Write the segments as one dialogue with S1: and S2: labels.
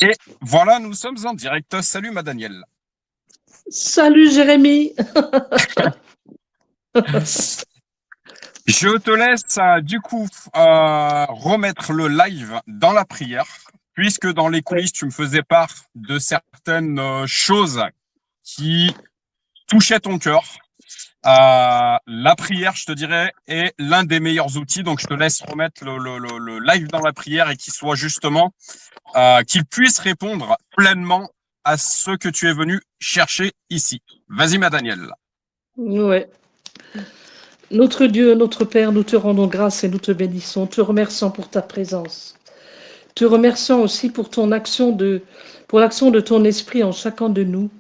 S1: Et voilà, nous sommes en direct. Salut, ma Danielle.
S2: Salut Jérémy.
S1: Je te laisse remettre le live dans la prière, puisque dans les
S2: Oui,
S1: coulisses, tu me faisais part de certaines choses qui touchaient ton cœur. La prière, je te dirais, est l'un des meilleurs outils. Donc, je te laisse remettre le live dans la prière et qu'il puisse répondre pleinement à ce que tu es venu chercher ici. Vas-y, ma Danielle.
S2: ouais. Notre Dieu, notre Père, nous te rendons grâce et nous te bénissons, te remercions pour ta présence. Te remercions aussi pour l'action de ton esprit en chacun de nous.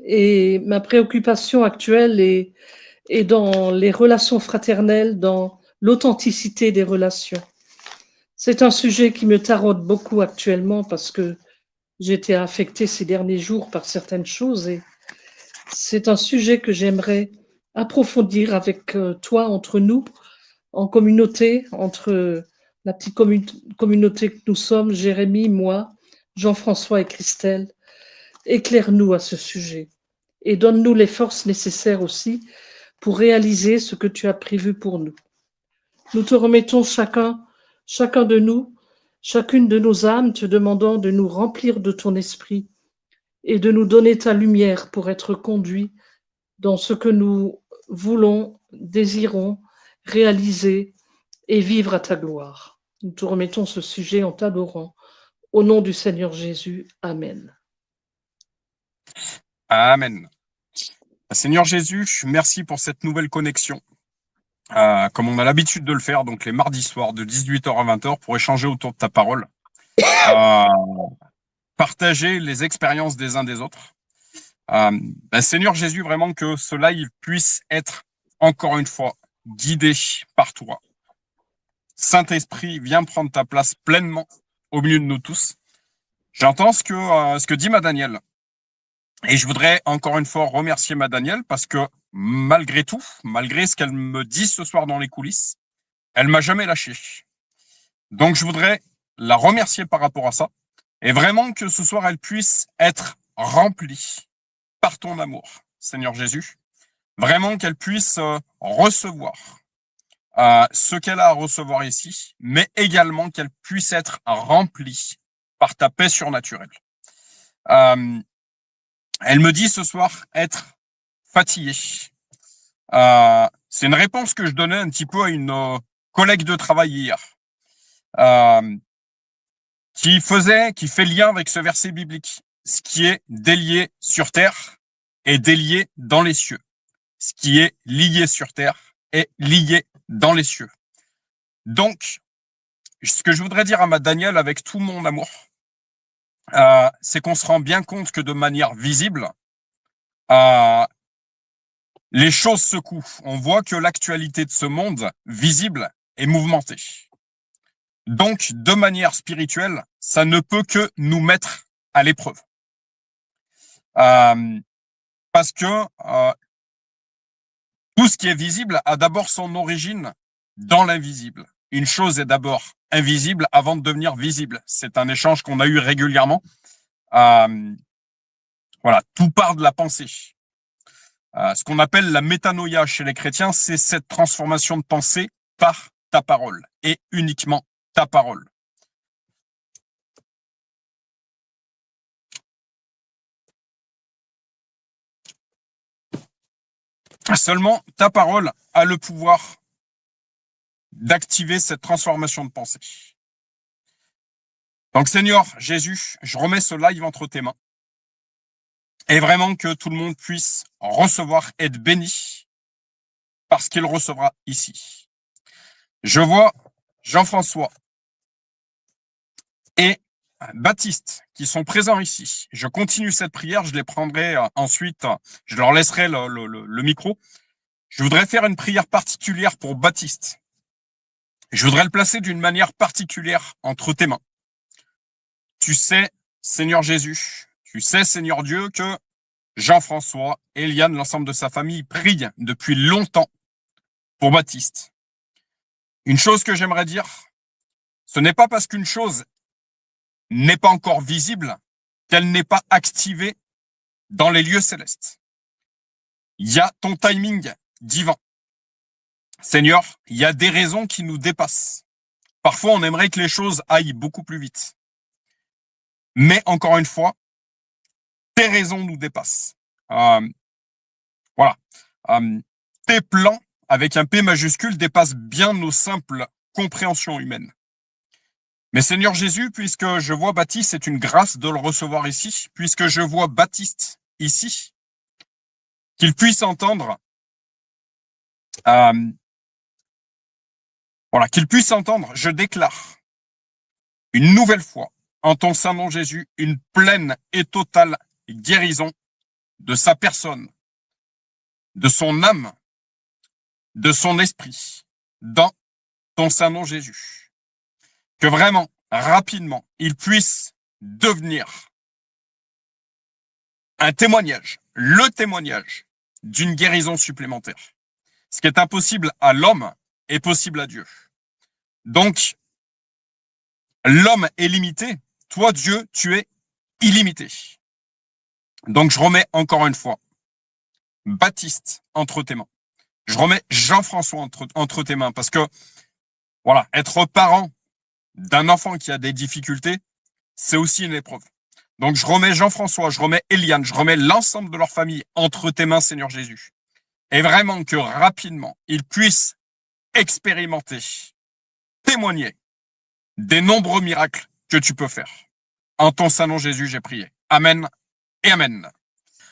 S2: Et ma préoccupation actuelle est dans les relations fraternelles, dans l'authenticité des relations. C'est un sujet qui me taraude beaucoup actuellement parce que j'ai été affectée ces derniers jours par certaines choses et c'est un sujet que j'aimerais approfondir avec toi, entre nous, en communauté, entre la petite communauté que nous sommes, Jérémy, moi, Jean-François et Christelle. Éclaire-nous à ce sujet et donne-nous les forces nécessaires aussi pour réaliser ce que tu as prévu pour nous. Nous te remettons chacun de nous, chacune de nos âmes, te demandant de nous remplir de ton esprit et de nous donner ta lumière pour être conduits dans ce que nous voulons, désirons réaliser et vivre à ta gloire. Nous te remettons ce sujet en t'adorant. Au nom du Seigneur Jésus. Amen.
S1: Amen. Seigneur Jésus, merci pour cette nouvelle connexion. Comme on a l'habitude de le faire, donc les mardis soirs de 18h à 20h pour échanger autour de ta parole, euh, partager les expériences des uns des autres. Seigneur Jésus, vraiment que cela il puisse être encore une fois guidé par toi. Saint-Esprit, viens prendre ta place pleinement au milieu de nous tous. J'entends ce que dit ma Danielle. Et je voudrais encore une fois remercier ma Danielle parce que malgré tout, malgré ce qu'elle me dit ce soir dans les coulisses, elle m'a jamais lâché. Donc je voudrais la remercier par rapport à ça et vraiment que ce soir elle puisse être remplie par ton amour, Seigneur Jésus. Vraiment qu'elle puisse recevoir ce qu'elle a à recevoir ici, mais également qu'elle puisse être remplie par ta paix surnaturelle. Euh, Elle me dit ce soir être fatiguée. C'est une réponse que je donnais un petit peu à une collègue de travail hier, euh, qui fait lien avec ce verset biblique. Ce qui est délié sur terre est délié dans les cieux. Ce qui est lié sur terre est lié dans les cieux. Donc, ce que je voudrais dire à ma Danielle avec tout mon amour, c'est qu'on se rend bien compte que de manière visible, euh, les choses secouent. On voit que l'actualité de ce monde visible est mouvementée. Donc, de manière spirituelle, ça ne peut que nous mettre à l'épreuve. Parce que tout ce qui est visible a d'abord son origine dans l'invisible. Une chose est d'abord invisible avant de devenir visible. C'est un échange qu'on a eu régulièrement. Voilà, tout part de la pensée. Ce qu'on appelle la métanoïa chez les chrétiens, c'est cette transformation de pensée par ta parole et uniquement ta parole. Seulement, ta parole a le pouvoir d'activer cette transformation de pensée. Donc, Seigneur Jésus, je remets ce live entre tes mains et vraiment que tout le monde puisse recevoir, être béni parce qu'il recevra ici. Je vois Jean-François et Baptiste qui sont présents ici. Je continue cette prière, je les prendrai ensuite, je leur laisserai le micro. Je voudrais faire une prière particulière pour Baptiste. Je voudrais le placer d'une manière particulière entre tes mains. Tu sais, Seigneur Jésus, tu sais, Seigneur Dieu, que Jean-François, Eliane, l'ensemble de sa famille prient depuis longtemps pour Baptiste. Une chose que j'aimerais dire, ce n'est pas parce qu'une chose n'est pas encore visible, qu'elle n'est pas activée dans les lieux célestes. Il y a ton timing divin. Seigneur, il y a des raisons qui nous dépassent. Parfois, on aimerait que les choses aillent beaucoup plus vite. Mais encore une fois, tes raisons nous dépassent. Voilà. Tes plans, avec un P majuscule, dépassent bien nos simples compréhensions humaines. Mais Seigneur Jésus, puisque je vois Baptiste, c'est une grâce de le recevoir ici, puisque je vois Baptiste ici, qu'il puisse entendre, qu'il puisse entendre, je déclare une nouvelle fois, en ton saint nom Jésus, une pleine et totale guérison de sa personne, de son âme, de son esprit, dans ton saint nom Jésus. Que vraiment, rapidement, il puisse devenir un témoignage, le témoignage d'une guérison supplémentaire. Ce qui est impossible à l'homme est possible à Dieu. Donc, l'homme est limité, toi Dieu, tu es illimité. Donc je remets encore une fois Baptiste entre tes mains. Je remets Jean-François entre tes mains parce que, voilà, être parent d'un enfant qui a des difficultés, c'est aussi une épreuve. Donc je remets Jean-François, je remets Eliane, je remets l'ensemble de leur famille entre tes mains, Seigneur Jésus. Et vraiment que rapidement, ils puissent expérimenter, témoigner des nombreux miracles que tu peux faire. En ton saint nom Jésus, j'ai prié. Amen et amen.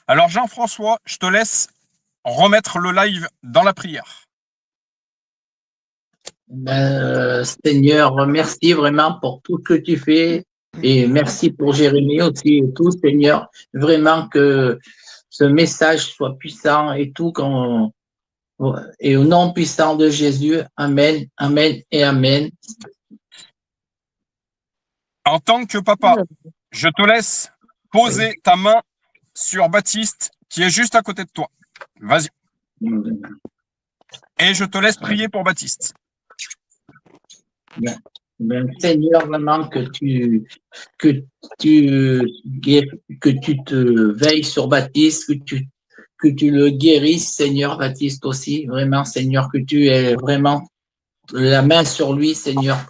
S1: Alors Jean-François, je te laisse remettre le live dans la prière.
S3: Seigneur, merci vraiment pour tout ce que tu fais et merci pour Jérémie aussi et tout, Seigneur. Vraiment que ce message soit puissant et tout, et au nom puissant de Jésus, amen, amen et amen.
S1: En tant que papa, je te laisse poser ta main sur Baptiste qui est juste à côté de toi. Vas-y. Et je te laisse prier pour Baptiste.
S3: Seigneur, vraiment que tu te veilles sur Baptiste, que tu le guérisses, Seigneur Baptiste aussi, vraiment, Seigneur, que tu aies vraiment la main sur lui, Seigneur,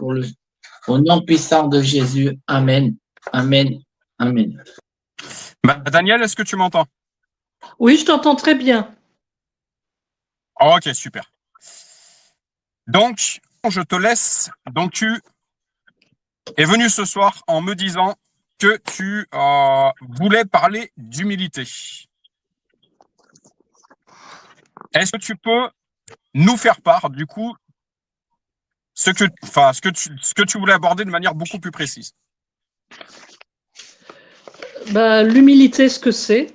S3: au nom puissant de Jésus. Amen, amen, amen.
S1: Daniel, est-ce que tu m'entends?
S2: Oui, je t'entends très bien.
S1: Ok, super. Donc, je te laisse. Donc, tu es venu ce soir en me disant que tu voulais parler d'humilité. Est-ce que tu peux nous faire part, du coup, ce que tu voulais aborder de manière beaucoup plus précise?
S2: L'humilité, ce que c'est.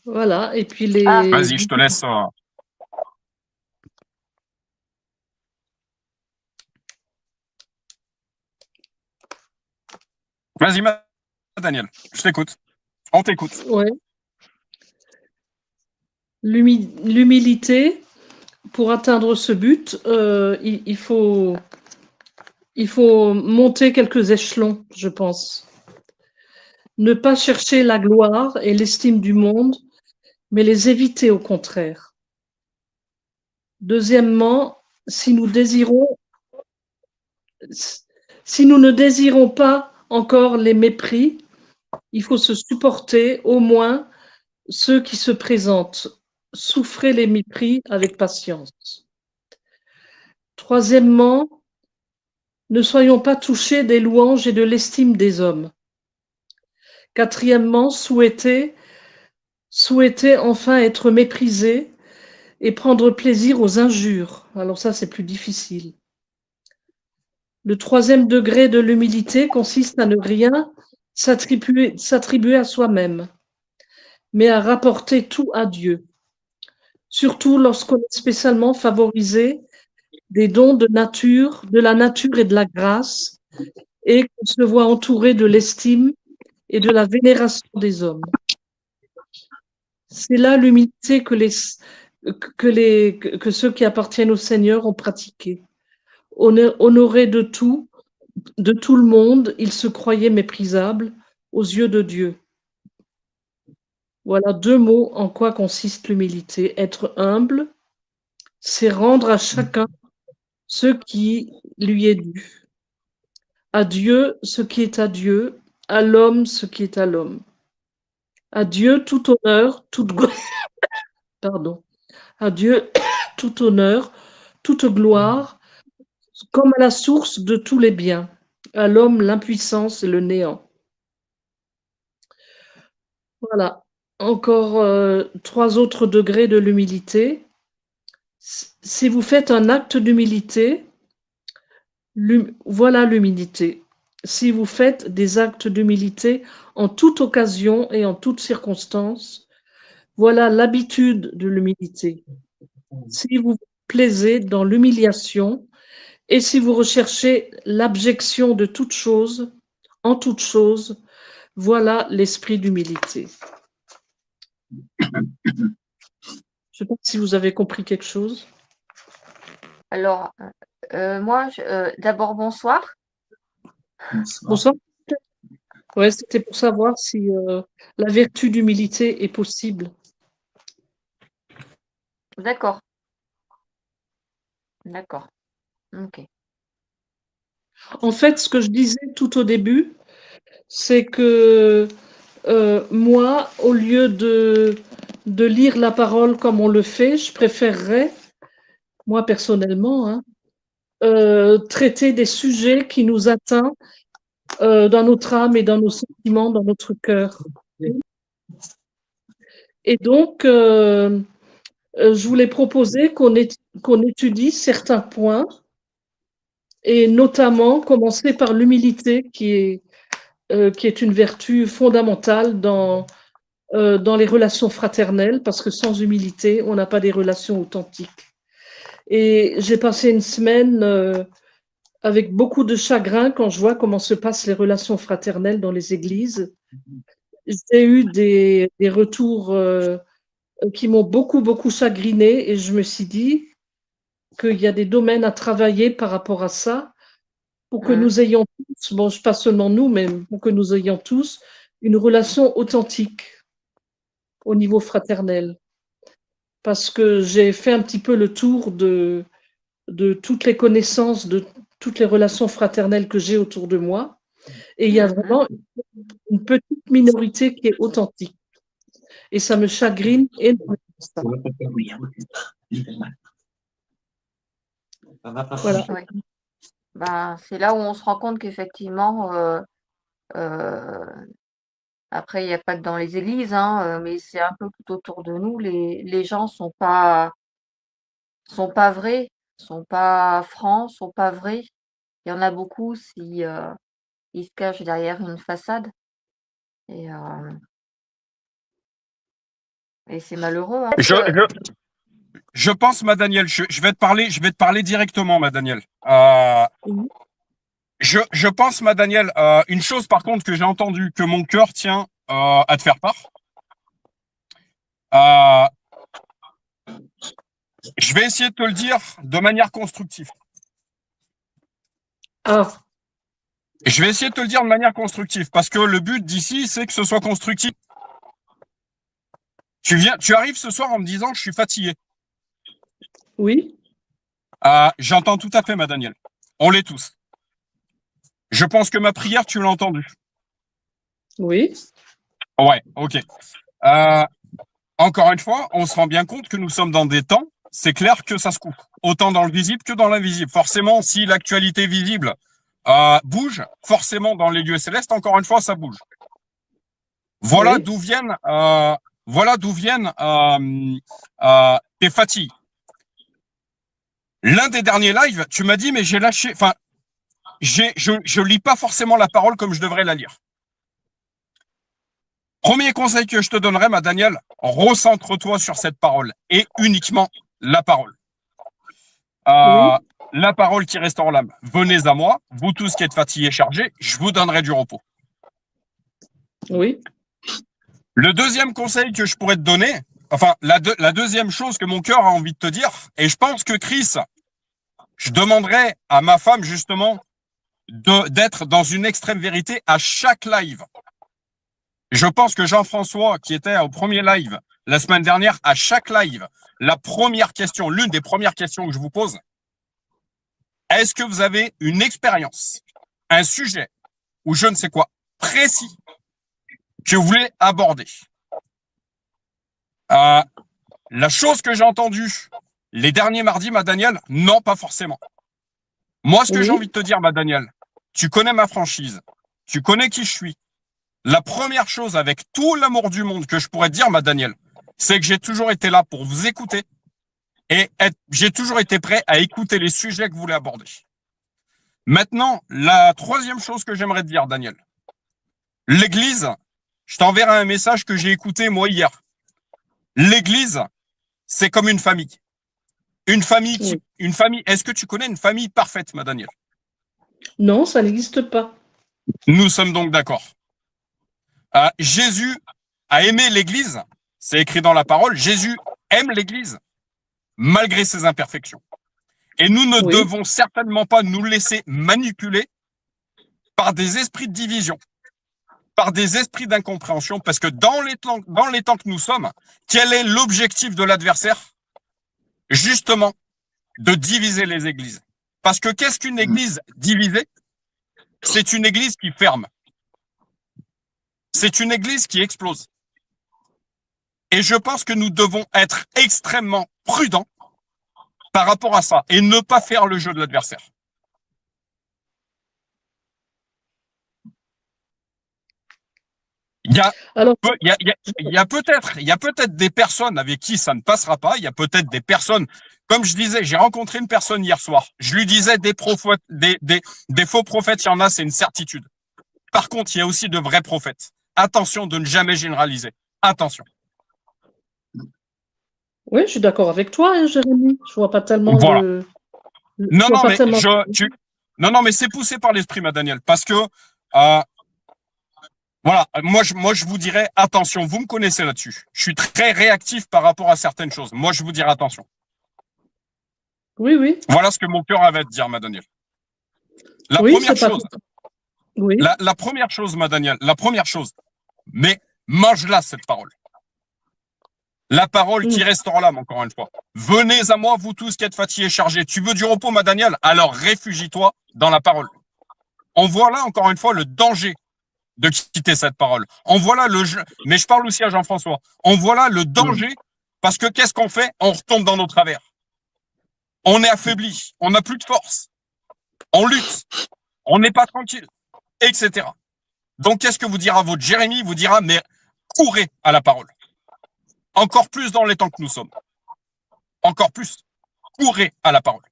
S2: Voilà, et puis les...
S1: Vas-y, je te laisse. Vas-y, Daniel, je t'écoute. On t'écoute.
S2: Ouais. L'humilité, pour atteindre ce but, il faut monter quelques échelons, je pense. Ne pas chercher la gloire et l'estime du monde, mais les éviter au contraire. Deuxièmement, si nous ne désirons pas encore les mépris, il faut se supporter au moins ceux qui se présentent. Souffrez les mépris avec patience. Troisièmement, ne soyons pas touchés des louanges et de l'estime des hommes. Quatrièmement, souhaitez enfin être méprisé et prendre plaisir aux injures. Alors ça, c'est plus difficile. Le troisième degré de l'humilité consiste à ne rien s'attribuer à soi-même, mais à rapporter tout à Dieu. Surtout lorsqu'on est spécialement favorisé des dons de la nature et de la grâce, et qu'on se voit entouré de l'estime et de la vénération des hommes. C'est là l'humilité que ceux qui appartiennent au Seigneur ont pratiquée. Honorer de tout, de tout le monde, il se croyait méprisable aux yeux de Dieu. Voilà 2 mots en quoi consiste l'humilité. Être humble, c'est rendre à chacun ce qui lui est dû. À Dieu ce qui est à Dieu, à l'homme ce qui est à l'homme. À Dieu tout honneur, pardon. À Dieu tout honneur, toute gloire, comme à la source de tous les biens. À l'homme l'impuissance et le néant. Voilà. Encore 3 autres degrés de l'humilité. Si vous faites un acte d'humilité, voilà l'humilité. Si vous faites des actes d'humilité en toute occasion et en toute circonstance, voilà l'habitude de l'humilité. Si vous vous plaisez dans l'humiliation et si vous recherchez l'abjection de toute chose, en toute chose, voilà l'esprit d'humilité. Je ne sais pas si vous avez compris quelque chose.
S4: Alors, moi, d'abord, bonsoir.
S2: Bonsoir. Ouais, c'était pour savoir si la vertu d'humilité est possible.
S4: D'accord. D'accord. Ok.
S2: En fait, ce que je disais tout au début, c'est que moi, au lieu de lire la parole comme on le fait, je préférerais, moi personnellement, hein, traiter des sujets qui nous atteignent dans notre âme et dans nos sentiments, dans notre cœur. Et donc, je voulais proposer qu'on étudie certains points, et notamment commencer par l'humilité, qui est une vertu fondamentale dans les relations fraternelles, parce que sans humilité, on n'a pas des relations authentiques. Et j'ai passé une semaine avec beaucoup de chagrin quand je vois comment se passent les relations fraternelles dans les églises. J'ai eu des retours qui m'ont beaucoup, beaucoup chagriné, et je me suis dit qu'il y a des domaines à travailler par rapport à ça, pour que nous ayons tous, bon, pas seulement nous, mais pour que nous ayons tous une relation authentique au niveau fraternel. Parce que j'ai fait un petit peu le tour de toutes les connaissances, de toutes les relations fraternelles que j'ai autour de moi. Et il y a vraiment une petite minorité qui est authentique. Et ça me chagrine énormément. Voilà.
S4: Oui. Ben, c'est là où on se rend compte qu'effectivement, après, il n'y a pas que dans les églises, hein, mais c'est un peu tout autour de nous. Les gens sont pas vrais, sont pas francs, sont pas vrais. Il y en a beaucoup si ils se cachent derrière une façade. Et, c'est malheureux. Hein,
S1: Je pense, ma Danielle, je vais te parler directement, ma Danielle. Je pense, ma Danielle, une chose par contre que j'ai entendue, que mon cœur tient à te faire part. Je vais essayer de te le dire de manière constructive. Je vais essayer de te le dire de manière constructive, parce que le but d'ici, c'est que ce soit constructif. Tu arrives ce soir en me disant je suis fatigué.
S2: Oui.
S1: J'entends tout à fait, ma Danielle. On l'est tous. Je pense que ma prière, tu l'as entendue.
S2: Oui.
S1: Ouais, ok. Encore une fois, on se rend bien compte que nous sommes dans des temps, c'est clair que ça se coupe. Autant dans le visible que dans l'invisible. Forcément, si l'actualité visible bouge, forcément dans les lieux célestes, encore une fois, ça bouge. Voilà
S2: Oui.
S1: d'où viennent tes fatigues. L'un des derniers lives, tu m'as dit, mais j'ai lâché, enfin, je lis pas forcément la parole comme je devrais la lire. Premier conseil que je te donnerai, ma Danielle, recentre-toi sur cette parole et uniquement la parole.
S2: Oui.
S1: La parole qui restaure l'âme. Venez à moi, vous tous qui êtes fatigués et chargés, je vous donnerai du repos.
S2: Oui.
S1: Le deuxième conseil que je pourrais te donner, enfin, la deuxième chose que mon cœur a envie de te dire, et je pense que Chris, je demanderai à ma femme justement d'être dans une extrême vérité à chaque live. Je pense que Jean-François, qui était au premier live la semaine dernière, à chaque live, la première question, l'une des premières questions que je vous pose, est-ce que vous avez une expérience, un sujet ou je ne sais quoi précis que vous voulez aborder? La chose que j'ai entendue les derniers mardis, ma Daniel, non, pas forcément. Moi, ce que j'ai envie de te dire, ma Daniel, tu connais ma franchise, tu connais qui je suis. La première chose, avec tout l'amour du monde, que je pourrais te dire, ma Daniel, c'est que j'ai toujours été là pour vous écouter et j'ai toujours été prêt à écouter les sujets que vous voulez aborder. Maintenant, la troisième chose que j'aimerais te dire, Daniel, l'Église, je t'enverrai un message que j'ai écouté moi hier. L'Église, c'est comme une famille. Une famille, est-ce que tu connais une famille parfaite, ma Daniel?
S2: Non, ça n'existe pas.
S1: Nous sommes donc d'accord. Jésus a aimé l'Église, c'est écrit dans la parole, Jésus aime l'Église malgré ses imperfections. Et nous ne devons certainement pas nous laisser manipuler par des esprits de division, par des esprits d'incompréhension, parce que dans les temps que nous sommes, quel est l'objectif de l'adversaire? Justement, de diviser les églises. Parce que qu'est-ce qu'une église divisée? C'est une église qui ferme. C'est une église qui explose. Et je pense que nous devons être extrêmement prudents par rapport à ça et ne pas faire le jeu de l'adversaire. Il y a peut-être des personnes avec qui ça ne passera pas. Il y a peut-être des personnes, comme je disais, j'ai rencontré une personne hier soir. Je lui disais des faux prophètes, il y en a, c'est une certitude. Par contre, il y a aussi de vrais prophètes. Attention de ne jamais généraliser. Attention.
S2: Oui, je suis d'accord avec toi, hein, Jérémy. Je vois pas tellement
S1: voilà.
S2: de...
S1: Non, mais c'est poussé par l'esprit, ma Daniel, parce que voilà, moi je vous dirais attention, vous me connaissez là-dessus. Je suis très réactif par rapport à certaines choses. Moi, je vous dirais attention.
S2: Oui.
S1: Voilà ce que mon cœur avait à te dire, ma Daniel. La première chose, ma Daniel, mais mange-la, cette parole. La parole qui restaure l'âme, encore une fois. Venez à moi, vous tous qui êtes fatigués et chargés. Tu veux du repos, ma Daniel? Alors réfugie-toi dans la parole. On voit là, encore une fois, le danger de quitter cette parole. On voit là mais je parle aussi à Jean-François. On voit là le danger, parce que qu'est-ce qu'on fait? On retombe dans nos travers. On est affaibli, on n'a plus de force. On lutte, on n'est pas tranquille, etc. Donc, qu'est-ce que vous dira votre Jérémie? Vous dira, mais courez à la parole. Encore plus dans les temps que nous sommes. Encore plus. Courez à la parole.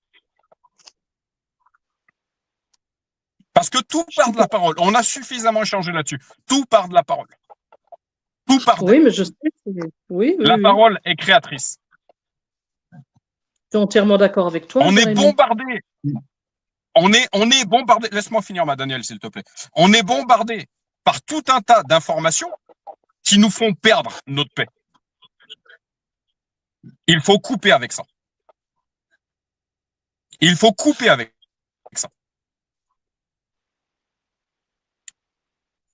S1: Parce que tout part de la parole. On a suffisamment échangé là-dessus. Tout part de la parole. Tout part
S2: Oui, mais je sais.
S1: La parole est créatrice.
S2: Je suis entièrement d'accord avec toi.
S1: On
S2: Jérémy.
S1: est bombardé. On est bombardé. Laisse-moi finir, ma Danielle, s'il te plaît. On est bombardé par tout un tas d'informations qui nous font perdre notre paix. Il faut couper avec ça. Il faut couper avec ça.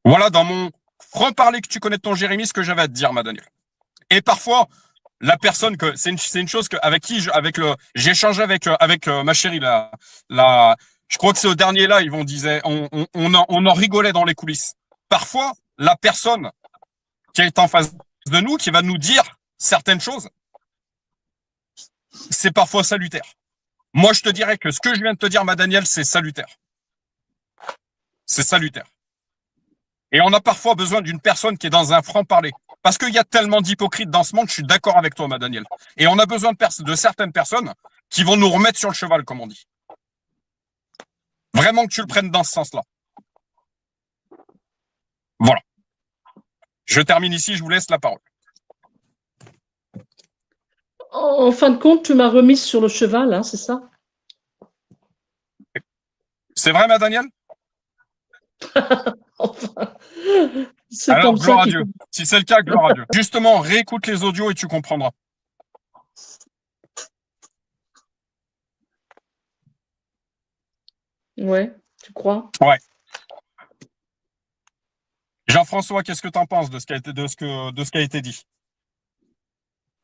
S1: Voilà, dans mon franc-parler que tu connais de ton Jérémie, ce que j'avais à te dire, ma Danielle. Et parfois, la personne que c'est une chose que j'échangeais avec ma chérie je crois que c'est au dernier live, on en rigolait dans les coulisses. Parfois, la personne qui est en face de nous, qui va nous dire certaines choses, c'est parfois salutaire. Moi, je te dirais que ce que je viens de te dire, ma Danielle, c'est salutaire. C'est salutaire. Et on a parfois besoin d'une personne qui est dans un franc-parler. Parce qu'il y a tellement d'hypocrites dans ce monde, je suis d'accord avec toi, ma Danielle. Et on a besoin de certaines personnes qui vont nous remettre sur le cheval, comme on dit. Vraiment que tu le prennes dans ce sens-là. Voilà. Je termine ici, je vous laisse la parole.
S2: En fin de compte, tu m'as remise sur le cheval, hein, c'est ça?
S1: C'est vrai, ma Danielle?
S2: Enfin, c'est
S1: alors,
S2: comme
S1: gloire
S2: ça
S1: à Dieu. Si c'est le cas, gloire à Dieu. Justement, réécoute les audios et tu comprendras.
S2: Ouais. Tu crois?
S1: Ouais. Jean-François, qu'est-ce que tu en penses de ce qui a été dit?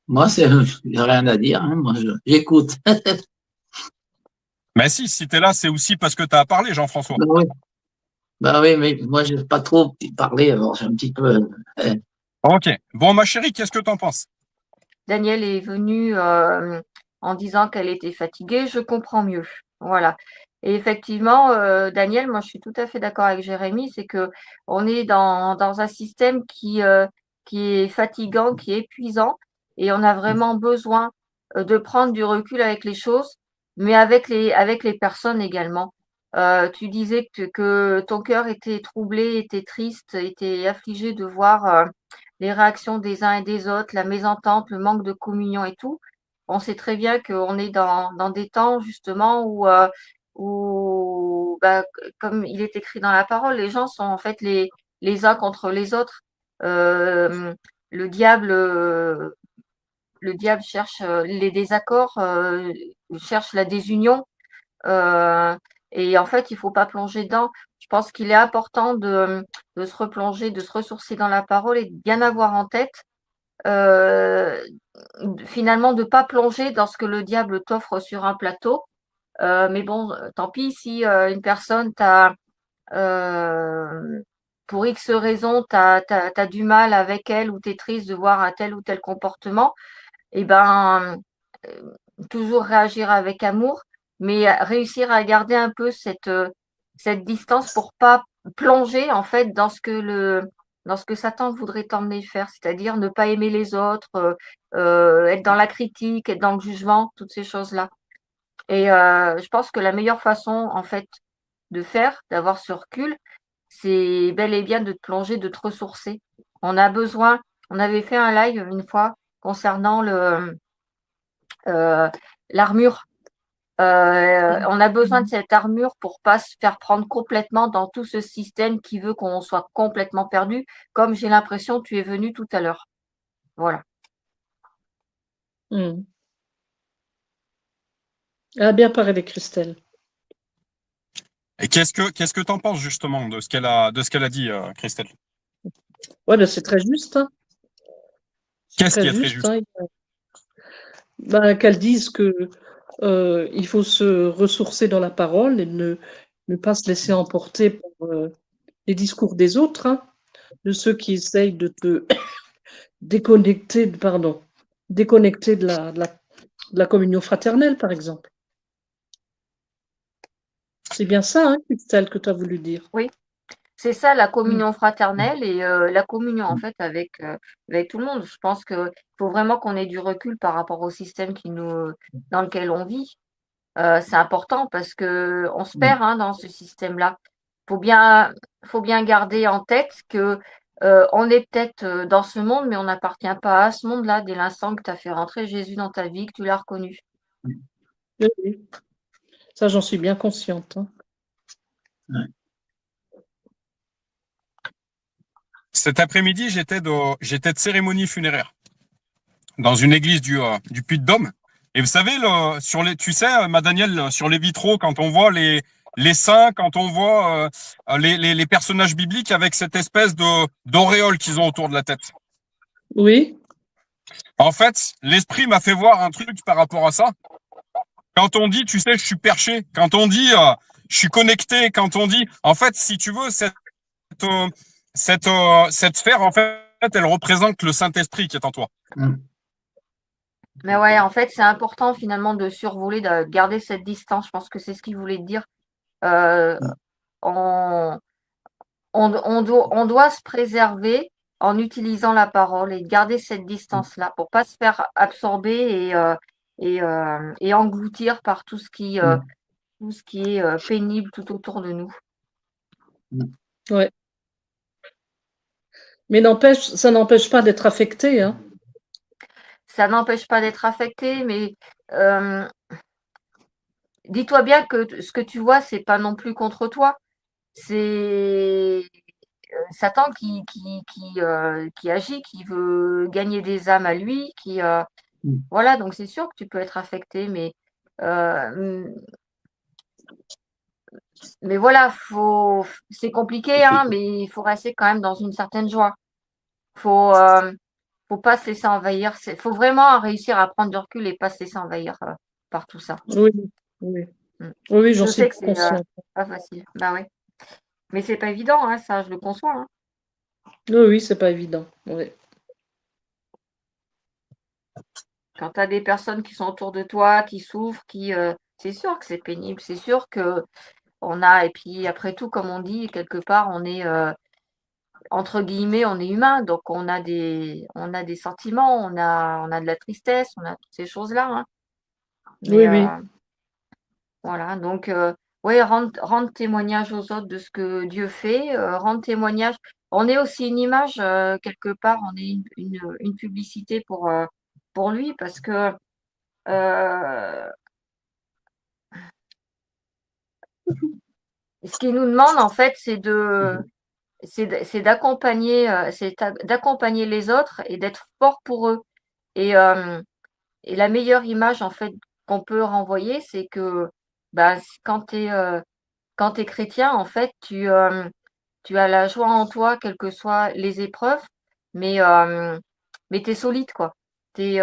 S3: Moi, j'ai rien à dire. Hein. Moi, j'écoute.
S1: Mais si tu es là, c'est aussi parce que tu as parlé, Jean-François.
S3: Bah oui, mais moi, je n'ai pas trop parlé, alors j'ai un petit peu.
S1: Ok. Bon, ma chérie, qu'est-ce que tu en penses?
S4: Daniel est venue en disant qu'elle était fatiguée, je comprends mieux. Voilà. Et effectivement, Daniel, moi je suis tout à fait d'accord avec Jérémy, c'est que on est dans un système qui est fatigant, qui est épuisant, et on a vraiment besoin de prendre du recul avec les choses, mais avec les personnes également. Tu disais que ton cœur était troublé, était triste, était affligé de voir les réactions des uns et des autres, la mésentente, le manque de communion et tout. On sait très bien qu'on est dans des temps justement où bah, comme il est écrit dans la parole, les gens sont en fait les uns contre les autres. Euh, le diable, euh, le diable cherche les désaccords, cherche la désunion. Euh, et en fait, il faut pas plonger dedans. Je pense qu'il est important de se replonger, de se ressourcer dans la parole et de bien avoir en tête, euh, finalement, de pas plonger dans ce que le diable t'offre sur un plateau. Mais bon, tant pis si une personne euh, pour X raison, t'as du mal avec elle ou t'es triste de voir un tel ou tel comportement, et ben, euh, toujours réagir avec amour, mais réussir à garder un peu cette distance pour pas plonger en fait dans ce que Satan voudrait t'emmener faire, c'est-à-dire ne pas aimer les autres, être dans la critique, être dans le jugement, toutes ces choses-là. Et je pense que la meilleure façon en fait de faire, d'avoir ce recul, c'est bel et bien de te plonger, de te ressourcer. On a besoin, on avait fait un live une fois concernant l'armure. On a besoin de cette armure pour pas se faire prendre complètement dans tout ce système qui veut qu'on soit complètement perdu, comme j'ai l'impression que tu es venu tout à l'heure. Voilà.
S2: Elle a bien parlé, Christelle.
S1: Et qu'est-ce que tu en penses justement de ce qu'elle a dit, Christelle?
S2: Ouais, c'est très juste. Hein.
S1: Qu'est-ce qui est très juste?
S2: Hein. Ben, qu'elle dise que il faut se ressourcer dans la parole et ne pas se laisser emporter par les discours des autres, hein, de ceux qui essayent de te déconnecter de la communion fraternelle, par exemple. C'est bien ça, hein, Christelle, que tu as voulu dire.
S4: Oui, c'est ça la communion fraternelle et la communion en fait avec tout le monde. Je pense qu'il faut vraiment qu'on ait du recul par rapport au système dans lequel on vit. C'est important parce que on se perd hein, dans ce système-là. Faut bien, faut bien garder en tête que on est peut-être dans ce monde, mais on n'appartient pas à ce monde-là dès l'instant que tu as fait rentrer Jésus dans ta vie, que tu l'as reconnu.
S2: Oui, oui. Ça, j'en suis bien consciente. Hein.
S1: Cet après-midi, j'étais de cérémonie funéraire dans une église du Puy-de-Dôme. Et vous savez, tu sais, ma Danielle, sur les vitraux, quand on voit les saints, quand on voit les personnages bibliques avec cette espèce d'auréole qu'ils ont autour de la tête.
S2: Oui.
S1: En fait, l'esprit m'a fait voir un truc par rapport à ça. Quand on dit, tu sais, je suis perché, quand on dit, je suis connecté, quand on dit, en fait, si tu veux, cette sphère, en fait, elle représente le Saint-Esprit qui est en toi.
S4: Mais ouais, en fait, c'est important finalement de survoler, de garder cette distance. Je pense que c'est ce qu'il voulait dire. Euh, on, on doit se préserver en utilisant la parole et garder cette distance-là pour pas se faire absorber et engloutir par tout ce qui est pénible tout autour de nous.
S2: Ouais. Mais ça n'empêche pas d'être affecté. Hein.
S4: Ça n'empêche pas d'être affecté, mais dis-toi bien que ce que tu vois, c'est pas non plus contre toi. C'est Satan qui agit, qui veut gagner des âmes à lui, voilà, donc c'est sûr que tu peux être affecté, mais Mais voilà, c'est compliqué, hein, mais il faut rester quand même dans une certaine joie. Faut, faut pas se laisser envahir. Faut vraiment réussir à prendre du recul et pas se laisser envahir par tout ça.
S2: Oui, oui.
S4: Mm.
S2: Oui, j'en
S4: Je
S2: suis
S4: sais que c'est
S2: consciente.
S4: pas facile. Bah ouais. Mais c'est pas évident, hein, ça, je le conçois. Hein.
S2: Oui, c'est pas évident. Oui.
S4: Quand tu as des personnes qui sont autour de toi, qui souffrent, c'est sûr que c'est pénible, c'est sûr que et puis après tout, comme on dit, quelque part, on est, entre guillemets, on est humain, donc on a des sentiments, on a de la tristesse, on a toutes ces choses-là. Hein. Mais
S2: Oui, oui.
S4: voilà, donc oui, rendre témoignage aux autres de ce que Dieu fait, rendre témoignage. On est aussi une image, quelque part, on est une publicité pour lui, parce que ce qu'il nous demande, en fait, d'accompagner les autres et d'être fort pour eux. Et, et la meilleure image, en fait, qu'on peut renvoyer, c'est que bah, quand tu es chrétien, en fait, tu as la joie en toi, quelles que soient les épreuves, mais, tu es solide, quoi. T'es,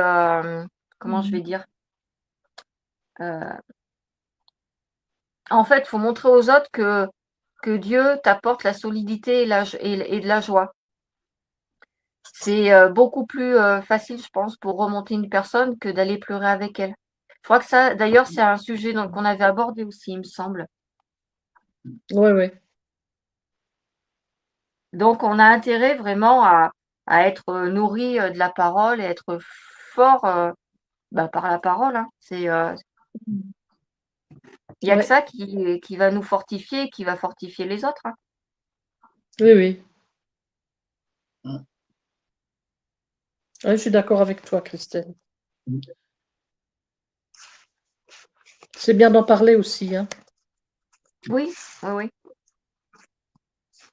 S4: comment je vais dire? Euh, En fait, il faut montrer aux autres que Dieu t'apporte la solidité et de la joie. C'est beaucoup plus facile, je pense, pour remonter une personne que d'aller pleurer avec elle. Je crois que ça, d'ailleurs, c'est un sujet qu'on avait abordé aussi, il me semble.
S2: Oui, oui.
S4: Donc, on a intérêt vraiment à être nourri de la parole et être fort par la parole. Hein. Il n'y a que
S2: Ouais.
S4: ça qui va nous fortifier, qui va fortifier les autres. Hein.
S2: Oui, oui. Ouais, je suis d'accord avec toi, Christelle. C'est bien d'en parler aussi, hein.
S4: Oui, oui, oui.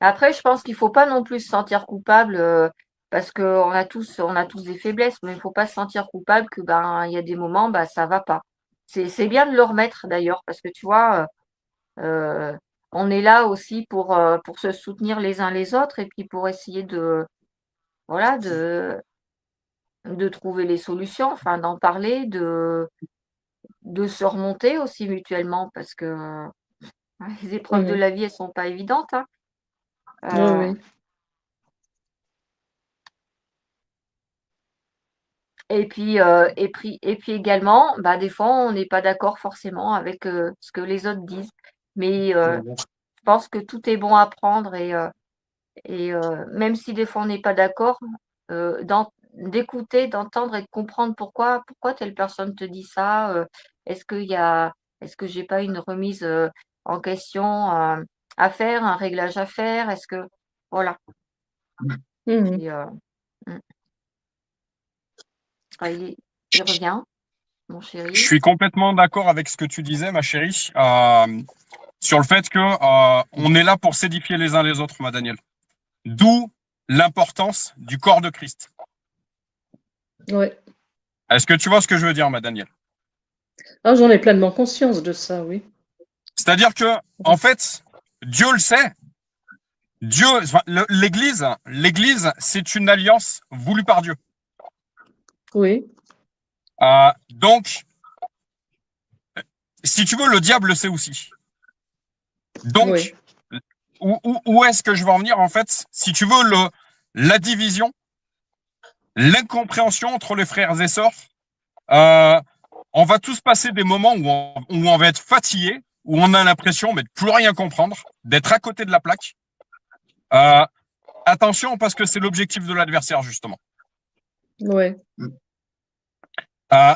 S4: Après, je pense qu'il ne faut pas non plus se sentir coupable parce qu'on on a tous des faiblesses, mais il ne faut pas se sentir coupable que il y a des moments, ça va pas. C'est bien de le remettre d'ailleurs, parce que tu vois, on est là aussi pour se soutenir les uns les autres et puis pour essayer voilà, de trouver les solutions, enfin d'en parler, de se remonter aussi mutuellement, parce que les épreuves de
S2: Mhm.
S4: la vie, elles sont pas évidentes. Hein.
S2: Oui,
S4: Euh,
S2: oui.
S4: et puis également, des fois, on n'est pas d'accord forcément avec ce que les autres disent. Mais je pense que tout est bon à prendre et même si des fois on n'est pas d'accord, d'écouter, d'entendre et de comprendre pourquoi telle personne te dit ça. Est-ce qu'il y a, est-ce que j'ai pas une remise en question à faire, un réglage à faire? Voilà,
S2: Mhm.
S4: c'est, mm. Ah, il revient, mon
S1: Je
S4: chéri.
S1: suis complètement d'accord avec ce que tu disais, ma chérie, sur le fait que on est là pour s'édifier les uns les autres, ma Daniel. D'où l'importance du corps de Christ.
S2: Ouais.
S1: Est-ce que tu vois ce que je veux dire, ma Daniel?
S2: Ah, j'en ai pleinement conscience de ça, oui.
S1: C'est-à-dire que, en fait, Dieu le sait. L'Église, c'est une alliance voulue par Dieu.
S2: Oui,
S1: Donc, si tu veux, le diable le sait aussi.
S2: oui,
S1: Donc, où est-ce que je veux en venir, en fait? Si tu veux, la division, l'incompréhension entre les frères et sœurs, euh, on va tous passer des moments où on va être fatigué, où on a l'impression de ne plus rien comprendre, d'être à côté de la plaque. Euh, Attention, parce que c'est l'objectif de l'adversaire, justement.
S2: oui.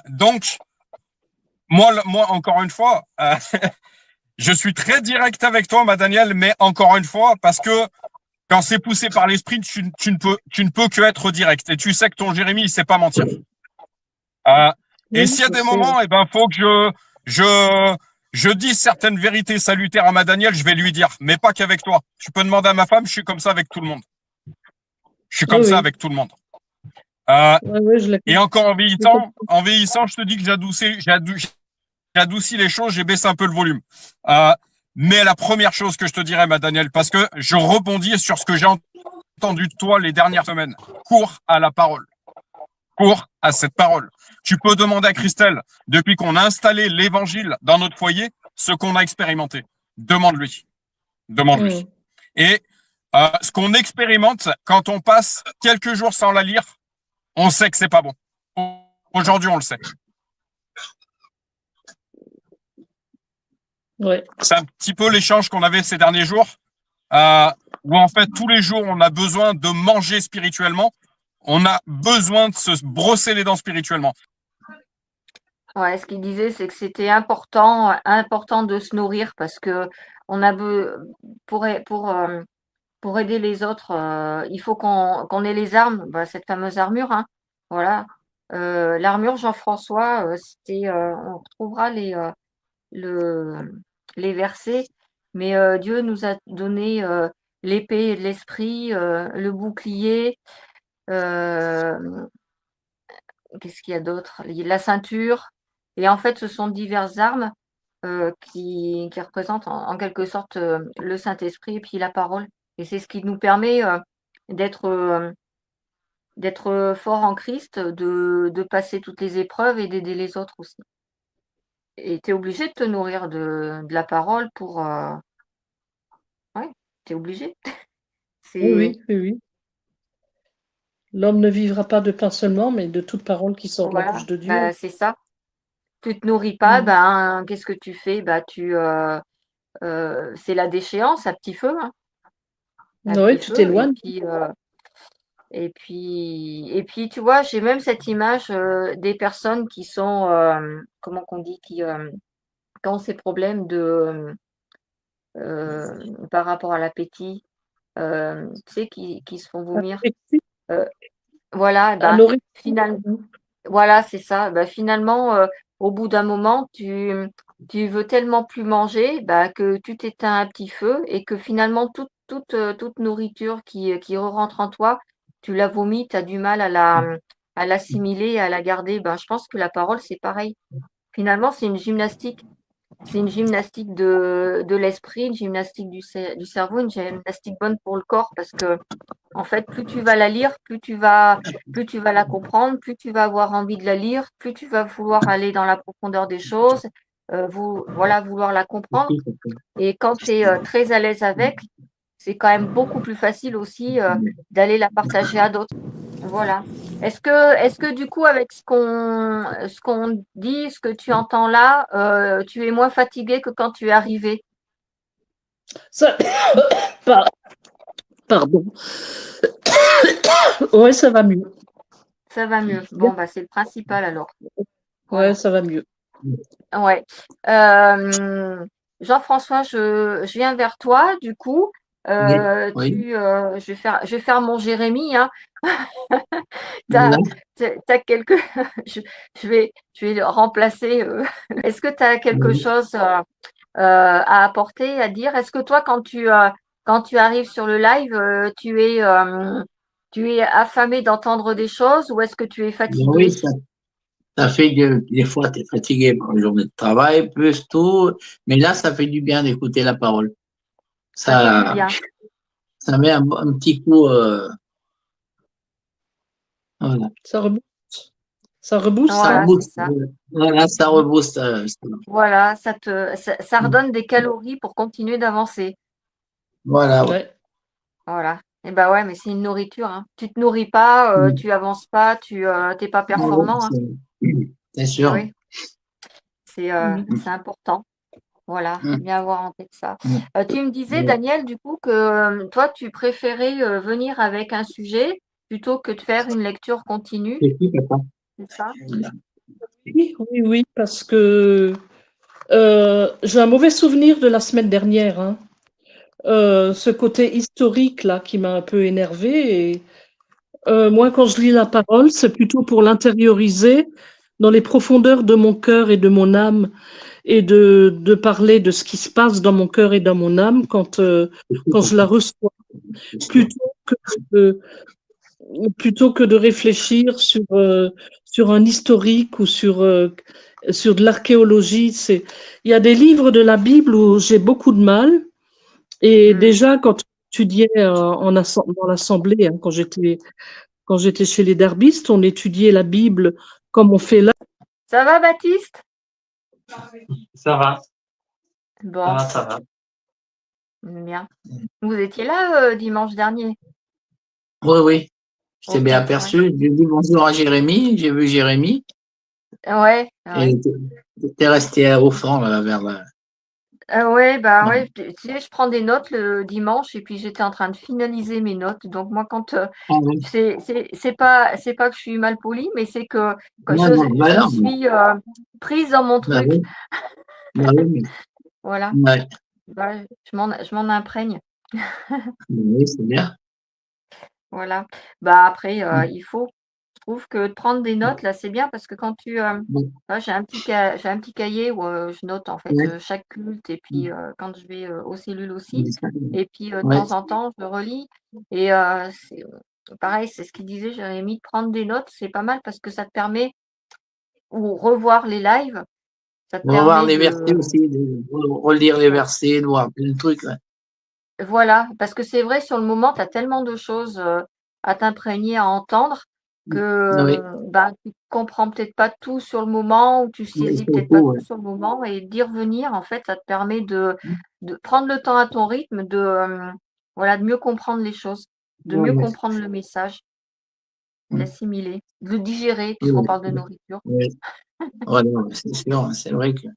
S1: Donc, moi, encore une fois, je suis très direct avec toi, ma Daniel, mais encore une fois, parce que quand c'est poussé par l'esprit, tu ne peux que être direct. Et tu sais que ton Jérémy, il sait pas mentir. Et
S2: Oui,
S1: s'il y a
S2: je
S1: des
S2: sais.
S1: moments, faut que je dise certaines vérités salutaires à ma Daniel, je vais lui dire, mais pas qu'avec toi. Tu peux demander à ma femme, je suis comme ça avec tout le monde. Je suis
S2: Oui,
S1: comme ça
S2: oui.
S1: avec tout le monde. Euh,
S2: Oui, oui,
S1: et encore
S2: je l'ai compris.
S1: en vieillissant, je te dis que j'adoucis les choses, j'ai baissé un peu le volume. Euh, Mais la première chose que je te dirais, ma Daniel, parce que je rebondis sur ce que j'ai entendu de toi les dernières semaines, cours à la parole. Cours à cette parole. Tu peux demander à Christelle, depuis qu'on a installé l'évangile dans notre foyer, ce qu'on a expérimenté. Demande-lui. Demande-lui. Et ce qu'on expérimente, quand on passe quelques jours sans la lire, on sait que c'est pas bon. Aujourd'hui, on le sait.
S2: Ouais.
S1: C'est un petit peu l'échange qu'on avait ces derniers jours, où en fait, tous les jours, on a besoin de manger spirituellement. On a besoin de se brosser les dents spirituellement.
S4: Ouais, ce qu'il disait, c'est que c'était important de se nourrir parce que on a pour aider les autres, il faut qu'on ait les armes, cette fameuse armure, hein. Voilà. L'armure Jean-François, on retrouvera les versets, mais Dieu nous a donné l'épée de l'esprit, le bouclier, qu'est-ce qu'il y a d'autre? La ceinture. Et en fait, ce sont diverses armes qui représentent en quelque sorte le Saint-Esprit et puis la parole. Et c'est ce qui nous permet d'être fort en Christ, de passer toutes les épreuves et d'aider les autres aussi. Et tu es obligé de te nourrir de la parole pour... Ouais, tu es obligé.
S2: Oui. L'homme ne vivra pas de pain seulement, mais de toute parole qui sort de la bouche de Dieu.
S4: C'est ça. Tu te nourris pas, qu'est-ce que tu fais? C'est la déchéance à petit feu, hein.
S2: Oui, tu t'éloignes.
S4: Et puis, tu vois, j'ai même cette image des personnes qui sont, comment qu'on dit, qui ont ces problèmes par rapport à l'appétit, tu sais, qui se font vomir. Voilà, finalement, voilà, c'est ça. Finalement, au bout d'un moment, tu veux tellement plus manger que tu t'éteins un petit feu et que finalement, toute nourriture qui rentre en toi, tu la vomis, tu as du mal à l'assimiler, à la garder. Je pense que la parole, c'est pareil. Finalement, c'est une gymnastique. C'est une gymnastique de l'esprit, une gymnastique du cerveau, une gymnastique bonne pour le corps parce que en fait, plus tu vas la lire, plus tu vas la comprendre, plus tu vas avoir envie de la lire, plus tu vas vouloir aller dans la profondeur des choses, vouloir la comprendre. Et quand tu es très à l'aise avec, c'est quand même beaucoup plus facile aussi d'aller la partager à d'autres. Voilà. Est-ce que du coup, avec ce qu'on dit, ce que tu entends là, tu es moins fatigué que quand tu es arrivé?
S2: Pardon. Ouais, ça va mieux.
S4: Ça va mieux. Bon, c'est le principal alors.
S2: Ouais, ça va mieux.
S4: Ouais. Jean-François, je viens vers toi, du coup.
S3: Oui.
S4: Je vais faire mon Jérémie, hein. T'as quelque... je vais le remplacer. Est-ce que tu as quelque chose à apporter, à dire? Est-ce que toi, quand tu arrives sur le live, tu es affamé d'entendre des choses ou est-ce que tu es fatigué?
S3: Oui, ça fait des fois, tu es fatigué par une journée de travail, plus tout, mais là, ça fait du bien d'écouter la parole.
S4: Ça fait du bien.
S3: Ça met un petit coup. Voilà.
S2: Ça rebooste. Ça rebooste.
S4: Voilà, c'est ça.
S3: Voilà, ça rebooste.
S4: Voilà, ça redonne des calories pour continuer d'avancer.
S3: Voilà.
S2: Ouais.
S4: Voilà. Et ouais, mais c'est une nourriture, hein. Tu te nourris pas, tu avances pas, tu t'es pas performant, hein.
S3: C'est sûr.
S4: Oui. C'est important. Voilà, bien avoir en tête ça. Tu me disais, Daniel, du coup, que toi, tu préférais venir avec un sujet plutôt que de faire une lecture continue. C'est ça?
S2: Oui, parce que j'ai un mauvais souvenir de la semaine dernière, hein. Ce côté historique là qui m'a un peu énervée. Et moi, quand je lis la parole, c'est plutôt pour l'intérioriser dans les profondeurs de mon cœur et de mon âme et de parler de ce qui se passe dans mon cœur et dans mon âme quand je la reçois, plutôt que de réfléchir sur un historique ou sur sur de l'archéologie. Il y a des livres de la Bible où j'ai beaucoup de mal. Et déjà, quand tu étudiais dans l'assemblée, hein, quand j'étais chez les derbistes, on étudiait la Bible comme on fait là.
S4: Ça va, Baptiste?
S3: Ça va,
S4: Bon,
S3: ça va.
S4: bien. Vous étiez là dimanche dernier?
S3: Oui, oui. Je t'ai
S4: Ok,
S3: bien
S4: ouais.
S3: aperçu. J'ai dit bonjour à Jérémy. J'ai vu Jérémy.
S4: Ouais, ouais.
S3: Et t'es resté au fond, là, vers là.
S4: Ouais, bah
S3: Non.
S4: ouais, tu sais, je prends des notes le dimanche et puis j'étais en train de finaliser mes notes. Donc moi, quand
S3: Ah oui.
S4: c'est pas que je suis mal polie, mais c'est que
S3: Non, non, bah
S4: je
S3: non.
S4: suis prise dans mon
S3: Bah
S4: truc.
S3: oui. Bah oui.
S4: Voilà,
S3: Ouais.
S4: bah, je m'en imprègne.
S3: Oui, c'est bien.
S4: Voilà. Bah après, il faut. Je trouve que de prendre des notes, là, c'est bien parce que quand
S3: Bon.
S4: là, j'ai un petit cahier où je note en fait
S3: Ouais.
S4: chaque culte et puis quand je vais aux cellules aussi. Et puis de
S3: Ouais.
S4: temps en temps, je relis. Et c'est pareil, c'est ce qu'il disait Jérémy, de prendre des notes, c'est pas mal parce que ça te permet, ou revoir les lives, ça te
S3: On va voir
S4: permet
S3: les versets
S4: de,
S3: aussi, de relire les versets, de voir plein de trucs. Ouais.
S4: voilà, parce que c'est vrai, sur le moment, tu as tellement de choses à t'imprégner, à entendre, que
S3: Oui,
S4: bah, tu comprends peut-être pas tout sur le moment, ou tu
S3: oui,
S4: saisis peut-être pas
S3: surtout,
S4: tout sur le moment, et d'y revenir, en fait, ça te permet de prendre le temps à ton rythme, voilà, de mieux comprendre les choses, de mieux
S3: ouais.
S4: comprendre le message,
S3: Oui,
S4: d'assimiler, de le digérer, puisqu'on
S3: oui,
S4: parle de nourriture.
S3: oui. Voilà, c'est sûr, c'est vrai que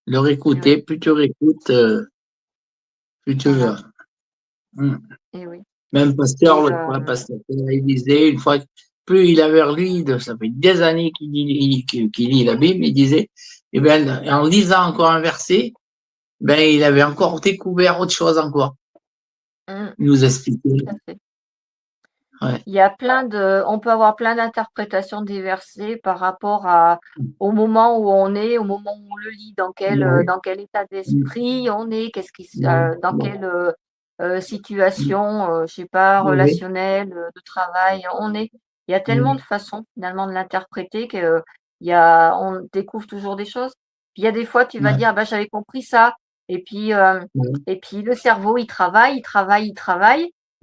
S3: le
S4: Et oui,
S3: réécouter, plus tu réécoutes, plus tu
S4: voilà,
S3: hum.
S4: et oui.
S3: Même Pasteur,
S4: Et
S3: l'autre fois, Pasteur, il disait, une fois, plus il avait lu, ça fait des années qu'il lit la Bible, il disait, eh ben, en lisant encore un verset, ben, il avait encore découvert autre chose encore.
S4: mm,
S3: Il nous expliquait.
S4: tout à fait.
S3: Ouais.
S4: Il y a on peut avoir plein d'interprétations des versets par rapport au moment où on est, au moment où on le lit,
S3: Ouais.
S4: dans quel état
S3: Hum.
S4: d'esprit on est,
S3: Ouais.
S4: dans
S3: Bon.
S4: quelle situation, je sais pas,
S3: Oui.
S4: relationnelle, de travail on est. Il y a tellement de
S3: Oui.
S4: façons finalement de l'interpréter on découvre toujours des choses. Puis il y a des fois, tu vas
S3: Ouais.
S4: dire, ah bah, j'avais compris ça.
S3: Ouais.
S4: Et puis le cerveau, il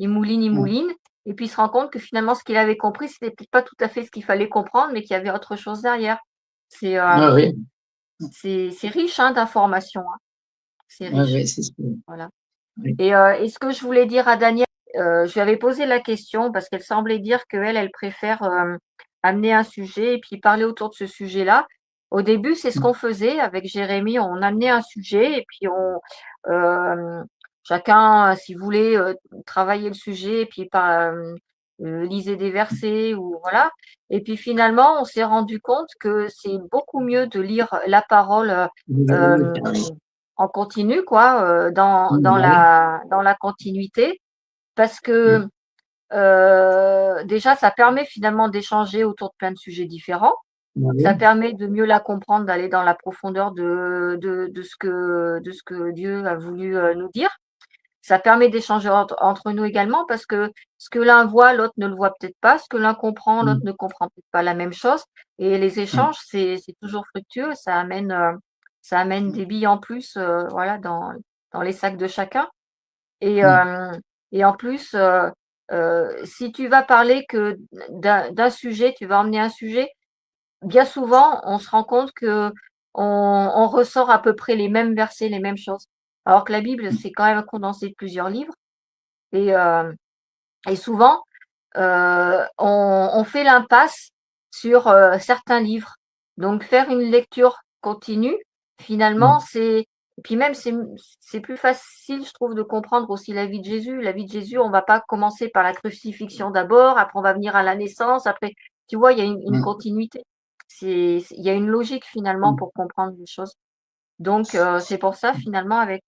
S4: mouline, il
S3: Ouais.
S4: mouline. Et puis il se rend compte que finalement, ce qu'il avait compris, c'était peut-être pas tout à fait ce qu'il fallait comprendre, mais qu'il y avait autre chose derrière. C'est
S3: Ouais, oui.
S4: c'est riche hein, d'informations, hein. C'est
S3: Ouais,
S4: riche.
S3: ouais, c'est sûr.
S4: Voilà.
S3: Oui.
S4: Et ce que je voulais dire à Daniel, je lui avais posé la question parce qu'elle semblait dire qu'elle, elle préfère amener un sujet et puis parler autour de ce sujet-là. Au début, c'est ce qu'on faisait avec Jérémy. On amenait un sujet et puis chacun, s'il voulait, travailler le sujet et puis lisait des versets ou voilà. Et puis finalement, on s'est rendu compte que c'est beaucoup mieux de lire la parole euh, en continu, quoi,
S3: Ouais.
S4: dans la continuité, parce
S3: Ouais.
S4: que déjà, ça permet finalement d'échanger autour de plein de sujets différents. Ça
S3: Ouais.
S4: permet de mieux la comprendre, d'aller dans la profondeur de ce que Dieu a voulu nous dire. Ça permet d'échanger entre nous également parce que ce que l'un voit, l'autre ne le voit peut-être pas. Ce que l'un comprend, l'autre ne comprend peut-être pas la même chose. Et les échanges, c'est toujours fructueux. Ça amène des billes en plus, voilà, dans les sacs de chacun. Et, euh, et en plus, si tu vas parler que d'un sujet, tu vas emmener un sujet, bien souvent, on se rend compte que on ressort à peu près les mêmes versets, les mêmes choses. Alors que la Bible, c'est quand même un condensé de plusieurs livres. Et, euh, et souvent, on fait l'impasse sur certains livres. Donc, faire une lecture continue, finalement, et puis même, c'est plus facile, je trouve, de comprendre aussi la vie de Jésus. La vie de Jésus, on va pas commencer par la crucifixion d'abord, après on va venir à la naissance, après, tu vois, il y a une continuité. Il y a une logique finalement pour comprendre les choses. Donc, c'est pour ça, finalement, avec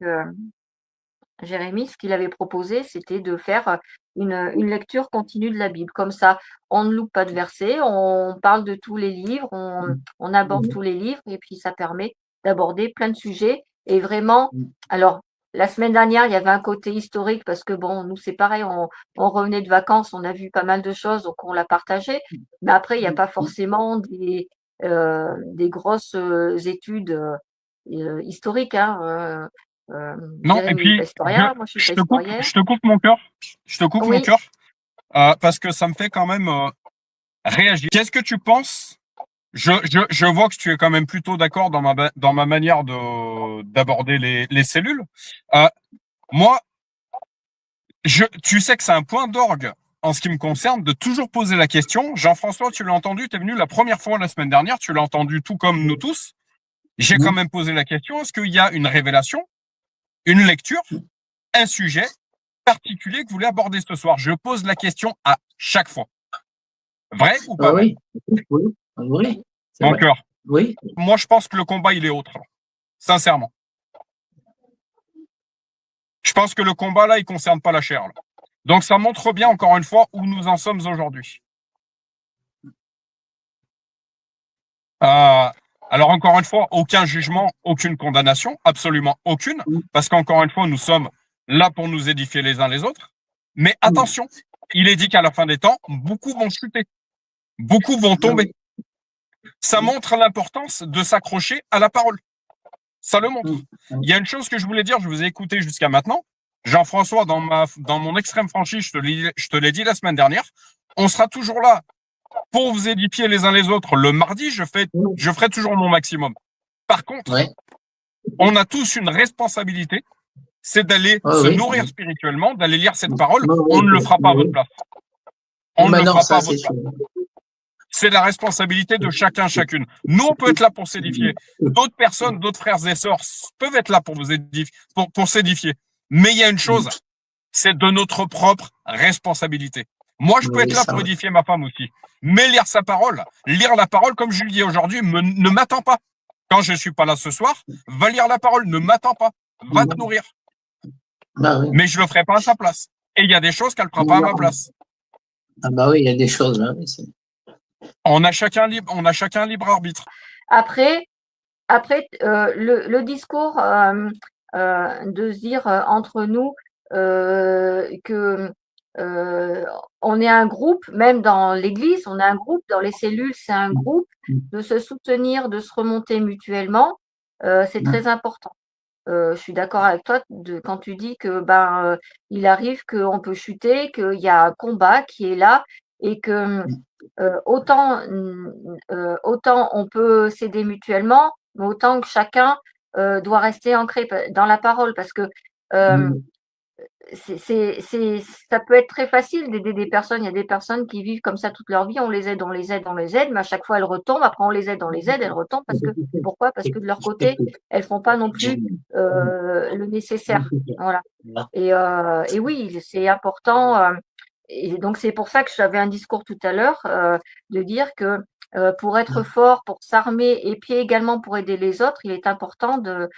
S4: Jérémie, ce qu'il avait proposé, c'était de faire une lecture continue de la Bible. Comme ça, on ne loupe pas de versets, on parle de tous les livres, on aborde tous les livres, et puis ça permet d'aborder plein de sujets. Et vraiment, alors, la semaine dernière, il y avait un côté historique parce que, bon, nous, c'est pareil, on revenait de vacances, on a vu pas mal de choses, donc on l'a partagé. Mais après, il n'y a pas forcément des grosses études historiques. Hein.
S1: Non, et
S4: Jérémy est pas
S1: puis
S4: historien, moi je suis pas historienne.
S1: je te coupe mon cœur,
S4: Oui,
S1: parce que ça me fait quand même réagir. Qu'est-ce que tu penses? Je vois que tu es quand même plutôt d'accord dans ma manière d'aborder les cellules. Moi, tu sais que c'est un point d'orgue en ce qui me concerne de toujours poser la question. Jean-François, tu l'as entendu, tu es venu la première fois la semaine dernière, tu l'as entendu tout comme nous tous. J'ai quand même posé la question, est-ce qu'il y a une révélation, une lecture, un sujet particulier que vous voulez aborder ce soir? Je pose la question à chaque fois. Vrai ou pas vrai?
S3: Oui, c'est
S1: Mon
S3: vrai.
S1: cœur.
S3: Oui,
S1: Moi, je pense que le combat, il est autre. Sincèrement. Je pense que le combat, là, il concerne pas la chair. Là. Donc, ça montre bien, encore une fois, où nous en sommes aujourd'hui. Alors, encore une fois, aucun jugement, aucune condamnation, absolument aucune, parce qu'encore une fois, nous sommes là pour nous édifier les uns les autres. Mais attention, il est dit qu'à la fin des temps, beaucoup vont chuter, beaucoup vont tomber. Ça montre l'importance de s'accrocher à la parole. Ça le montre. Il y a une chose que je voulais dire, je vous ai écouté jusqu'à maintenant. Jean-François, dans mon extrême franchise, je te l'ai dit la semaine dernière, on sera toujours là pour vous édifier les uns les autres. Le mardi, je ferai toujours mon maximum. Par contre, on a tous une responsabilité, c'est d'aller se nourrir spirituellement, d'aller lire cette parole. On ne le fera pas à votre place. On ne le fera pas à votre place. C'est la responsabilité de chacun, chacune. Nous, on peut être là pour s'édifier. D'autres personnes, d'autres frères et sœurs peuvent être là pour vous édifier, pour s'édifier. Mais il y a une chose, c'est de notre propre responsabilité. Moi, je peux être là pour édifier ma femme aussi. Mais lire la parole, comme je lui dis aujourd'hui, ne m'attends pas. Quand je suis pas là ce soir, va lire la parole, ne m'attends pas. Va te nourrir. Mais je le ferai pas à sa place. Et il y a des choses qu'elle ne fera pas à ma place.
S3: Ah bah oui, il y a des choses. Hein,
S1: on a chacun libre arbitre.
S4: Après le discours de se dire entre nous que on est un groupe, même dans l'église, on est un groupe, dans les cellules, c'est un groupe, de se soutenir, de se remonter mutuellement, c'est très important. Je suis d'accord avec toi quand tu dis que il arrive qu'on peut chuter, qu'il y a un combat qui est là et que autant on peut s'aider mutuellement, mais autant que chacun doit rester ancré dans la parole parce que ça peut être très facile d'aider des personnes. Il y a des personnes qui vivent comme ça toute leur vie. On les aide, mais à chaque fois elles retombent. Après on les aide, elles retombent pourquoi? Parce que de leur côté, elles font pas non plus le nécessaire. Voilà. Et oui, c'est important. Et donc c'est pour ça que j'avais un discours tout à l'heure de dire que pour être fort, pour s'armer et puis également pour aider les autres, il est important de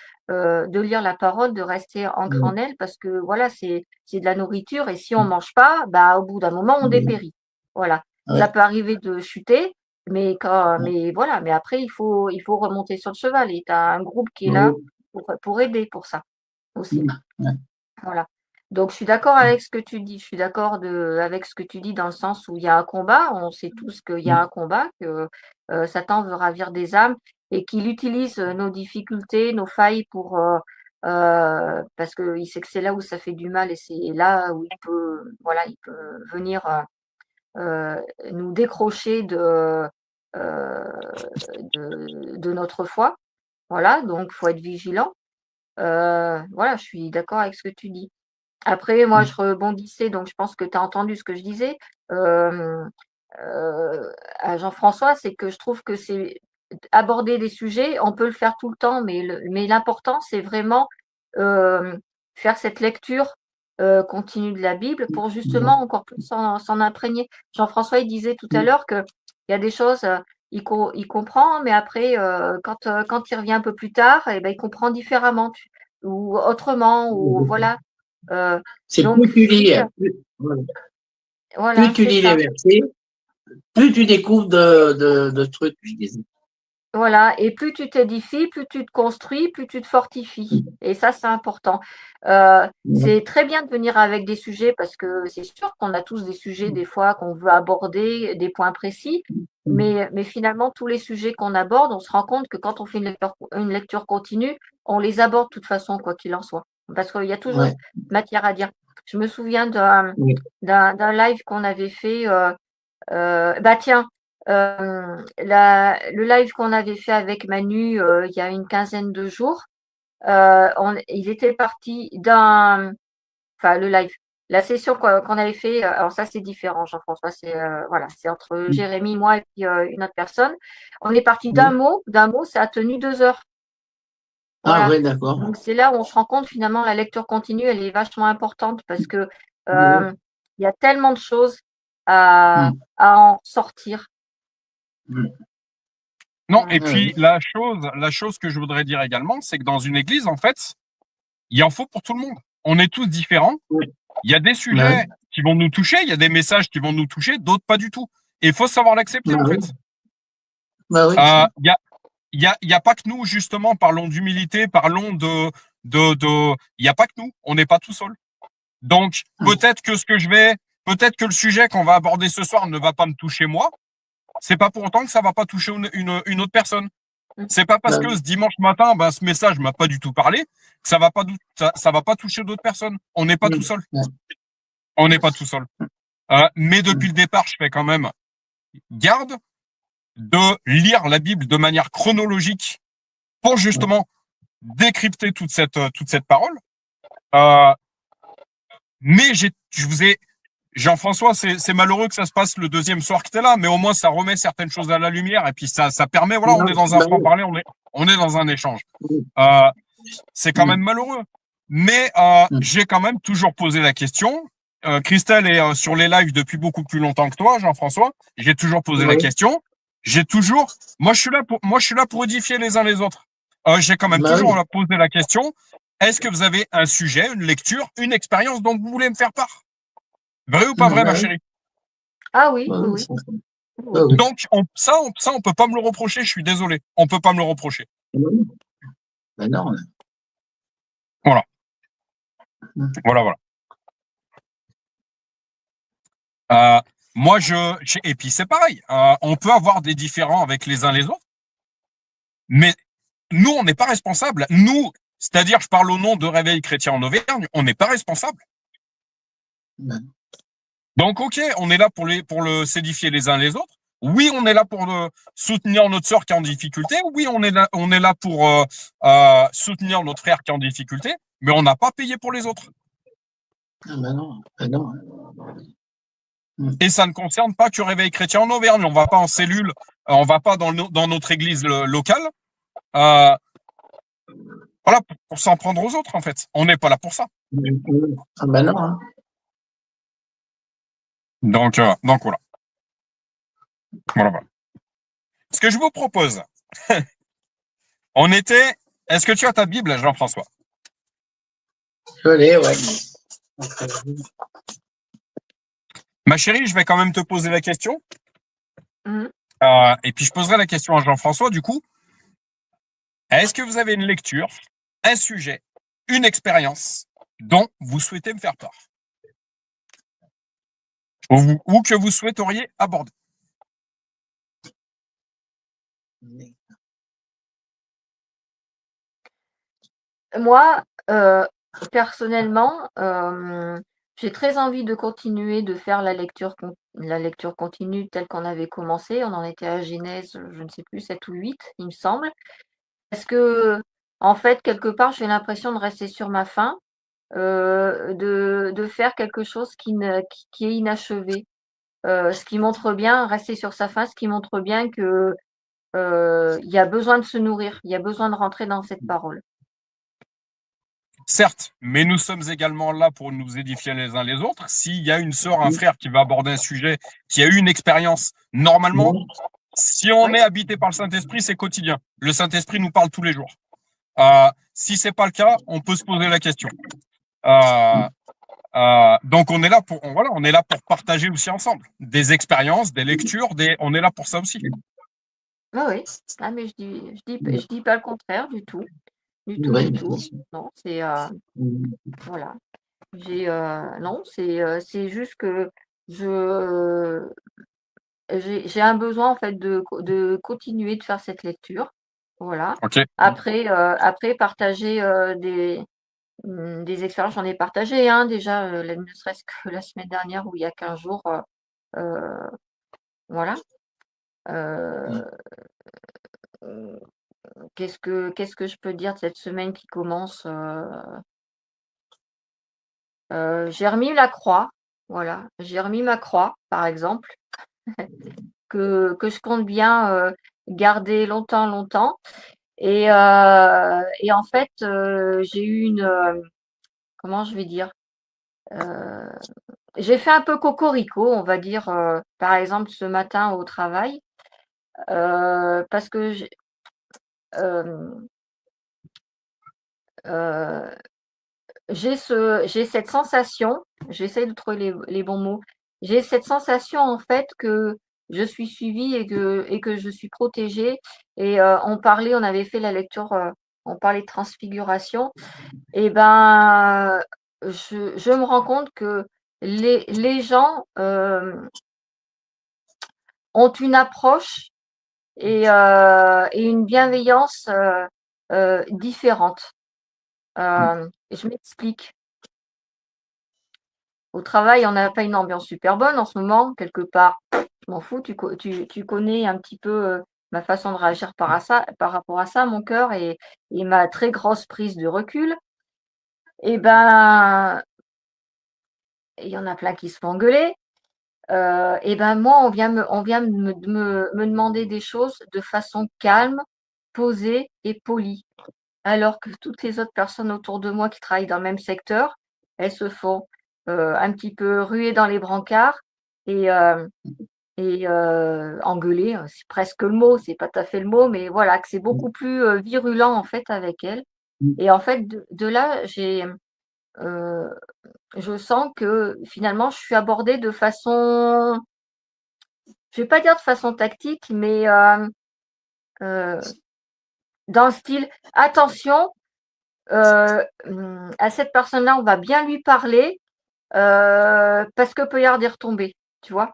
S4: lire la parole, de rester ancré en elle parce que voilà, c'est de la nourriture et si on mange pas, au bout d'un moment, on dépérit. Voilà. Ça peut arriver de chuter, mais voilà, mais après, il faut remonter sur le cheval et tu as un groupe qui est là pour aider pour ça aussi. Voilà. Donc, je suis d'accord avec ce que tu dis. Je suis d'accord avec ce que tu dis dans le sens où il y a un combat. On sait tous qu'il y a un combat, que Satan veut ravir des âmes et qu'il utilise nos difficultés, nos failles parce qu'il sait que c'est là où ça fait du mal et c'est là où il peut venir nous décrocher de notre foi. Voilà, donc il faut être vigilant. Voilà, je suis d'accord avec ce que tu dis. Après, moi, je rebondissais, donc je pense que tu as entendu ce que je disais à Jean-François, c'est que je trouve que c'est aborder des sujets, on peut le faire tout le temps, mais l'important, c'est vraiment faire cette lecture continue de la Bible pour justement encore plus s'en imprégner. Jean-François, il disait tout à l'heure qu'il y a des choses, il comprend, mais après, quand il revient un peu plus tard, il comprend différemment ou autrement, ou voilà.
S3: C'est
S4: Donc,
S3: plus tu lis,
S4: voilà,
S3: plus tu lis les versets, plus tu découvres de trucs, je disais.
S4: Voilà, et plus tu t'édifies, plus tu te construis, plus tu te fortifies. Et ça, c'est important. C'est très bien de venir avec des sujets parce que c'est sûr qu'on a tous des sujets des fois qu'on veut aborder, des points précis. Mais finalement, tous les sujets qu'on aborde, on se rend compte que quand on fait une lecture continue, on les aborde de toute façon, quoi qu'il en soit. Parce qu'il y a toujours
S3: Ouais.
S4: matière à dire. Je me souviens
S3: Oui.
S4: d'un live qu'on avait fait. Bah tiens, le live qu'on avait fait avec Manu il y a une quinzaine de jours, il était parti enfin le live, la session qu'on avait fait, alors ça c'est différent Jean-François, c'est voilà, c'est entre Jérémy, moi et puis une autre personne. On est parti d'un mot, ça a tenu 2 heures.
S3: Ah
S4: Voilà.
S3: ouais, d'accord.
S4: Donc c'est là où on se rend compte finalement la lecture continue, elle est vachement importante parce que
S3: Oui.
S4: il y a tellement de choses à en sortir.
S1: Non, et
S3: Ah
S1: puis
S3: oui.
S1: la chose que je voudrais dire également, c'est que dans une église, en fait, il en faut pour tout le monde. On est tous différents.
S3: Oui.
S1: Il y a des
S3: Bah
S1: sujets qui vont nous toucher, il y a des messages qui vont nous toucher, d'autres pas du tout. Et il faut savoir l'accepter, en
S3: oui.
S1: fait.
S3: Bah oui.
S1: Il y a pas que nous, justement, parlons d'humilité, parlons il n'y a pas que nous. On n'est pas tout seul. Donc, peut-être que le sujet qu'on va aborder ce soir ne va pas me toucher moi. C'est pas pour autant que ça va pas toucher une autre personne. C'est pas parce
S3: Bah
S1: que
S3: oui.
S1: ce dimanche matin, ben, ce message m'a pas du tout parlé, que ça va pas toucher d'autres personnes. On n'est pas tout seul.
S3: Ouais.
S1: On n'est pas tout seul. Mais depuis le départ, je fais quand même garde de lire la Bible de manière chronologique pour justement décrypter toute cette parole. Mais je vous ai, Jean-François, c'est malheureux que ça se passe le deuxième soir que tu es là, mais au moins ça remet certaines choses à la lumière et puis ça permet, voilà, on est dans un
S3: Bah oui.
S1: franc-parler, on est dans un échange.
S3: Oui.
S1: C'est quand même malheureux. Mais j'ai quand même toujours posé la question. Christelle est sur les lives depuis beaucoup plus longtemps que toi, Jean-François. J'ai toujours posé la
S3: Oui.
S1: question. Moi je suis là pour édifier les uns les autres. J'ai quand même
S3: Bah
S1: toujours
S3: oui.
S1: posé la question. Est-ce que vous avez un sujet, une lecture, une expérience dont vous voulez me faire part? Vrai ou pas vrai,
S3: Bah
S1: ma
S3: oui.
S1: chérie?
S4: Ah oui,
S3: Bah
S4: oui,
S3: oui.
S4: oui.
S3: Bah oui.
S1: Donc, on peut pas me le reprocher. Je suis désolé. On peut pas me le reprocher.
S3: Bah non.
S1: Voilà. Voilà. Moi, et puis c'est pareil. On peut avoir des différends avec les uns les autres, mais nous, on n'est pas responsables. Nous, c'est-à-dire, je parle au nom de Réveil Chrétien en Auvergne, on n'est pas responsables. Donc, ok, on est là pour s'édifier les uns les autres. Oui, on est là pour soutenir notre sœur qui est en difficulté. Oui, on est là pour soutenir notre frère qui est en difficulté, mais on n'a pas payé pour les autres.
S3: Ah bah non. Bah non.
S1: Et ça ne concerne pas que Réveil Chrétien en Auvergne. On va pas en cellule, on va pas dans notre église locale. Voilà, pour s'en prendre aux autres, en fait. On n'est pas là pour ça.
S3: Ah bah non. Hein.
S1: Donc voilà. Voilà. Ce que je vous propose, est-ce que tu as ta Bible, Jean-François?
S3: Je l'ai, ouais.
S1: Ma chérie, je vais quand même te poser la question. Et puis je poserai la question à Jean-François, du coup. Est-ce que vous avez une lecture, un sujet, une expérience dont vous souhaitez me faire part? Ou que vous souhaiteriez aborder?
S4: Moi, personnellement, j'ai très envie de continuer de faire la lecture continue telle qu'on avait commencé. On en était à Genèse, je ne sais plus, 7 ou 8, il me semble. Parce que, en fait, quelque part, j'ai l'impression de rester sur ma faim, de faire quelque chose qui est inachevé. Ce qui montre bien rester sur sa faim, ce qui montre bien que, il y a besoin de se nourrir, il y a besoin de rentrer dans cette parole.
S1: Certes, mais nous sommes également là pour nous édifier les uns les autres. S'il y a une sœur, un frère qui va aborder un sujet, qui a eu une expérience, normalement, si on est habité par le Saint-Esprit, c'est quotidien. Le Saint-Esprit nous parle tous les jours. Si c'est pas le cas, on peut se poser la question. Donc on est là on est là pour partager aussi ensemble des expériences, des lectures, on est là pour ça aussi.
S4: Oui. Ah, mais je dis pas le contraire du tout. Du tout,
S3: Ouais,
S4: du tout. Non, c'est voilà. Non, c'est juste que je j'ai un besoin en fait de continuer de faire cette lecture. Voilà.
S1: Ok.
S4: Après partager des expériences, j'en ai partagé, hein, déjà, ne serait-ce que la semaine dernière ou il y a 15 jours, heu, voilà. Heu, mmh, qu'est-ce que je peux dire de cette semaine qui commence? J'ai remis la croix, voilà. J'ai remis ma croix, par exemple, que je compte bien, garder longtemps, longtemps et en fait, j'ai eu comment je vais dire? Heu, j'ai fait un peu cocorico, on va dire, par exemple, ce matin au travail, parce que hem, heu, j'ai cette sensation, j'essaie de trouver les bons mots. J'ai cette sensation, en fait, que je suis suivie et que je suis protégée et on avait fait la lecture, on parlait de transfiguration et ben, je me rends compte que les gens, ont une approche et une bienveillance, différente. Je m'explique. Au travail, on n'a pas une ambiance super bonne en ce moment, quelque part. Je m'en fous, tu connais un petit peu, ma façon de réagir par rapport à ça, mon cœur et ma très grosse prise de recul. Et ben, il y en a plein qui se font engueuler. Et ben, moi, on vient me demander des choses de façon calme, posée et polie. Alors que toutes les autres personnes autour de moi qui travaillent dans le même secteur, elles se font, un petit peu ruer dans les brancards et engueuler, c'est presque le mot, c'est pas tout à fait le mot, mais voilà, que c'est beaucoup plus, virulent, en fait, avec elles et en fait, de là, heu, je sens que, finalement, je suis abordée de façon je vais pas dire de façon tactique, mais heu, dans le style: «Attention, à cette personne-là, on va bien lui parler, parce que peut y avoir des retombées», tu vois?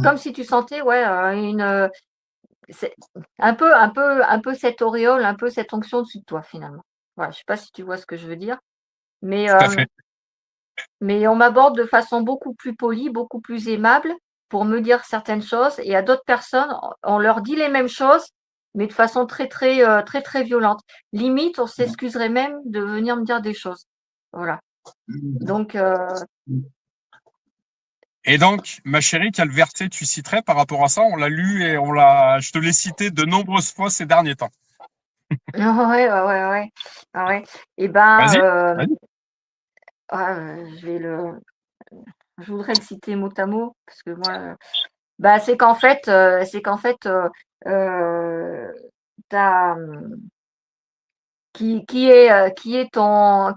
S4: Comme si tu sentais, ouais, c'est un peu cette auréole, un peu cette onction dessus de toi, finalement. Voilà, je sais pas si tu vois ce que je veux dire? Mais,
S1: Tout à fait.
S4: mais on m'aborde de façon beaucoup plus polie, beaucoup plus aimable pour me dire certaines choses et à d'autres personnes, on leur dit les mêmes choses, mais de façon très, très, très, très violente. Limite, on s'excuserait même de venir me dire des choses. Voilà. Donc,
S1: Et donc, ma chérie, quel verset tu citerais par rapport à ça? On l'a lu et je te l'ai cité de nombreuses fois ces derniers temps.
S4: ouais, ouais, ouais, ouais. Ah ouais et ben,
S1: Vas-y, vas-y.
S4: je voudrais le citer mot à mot parce que moi, bah, heu, tu qui est ton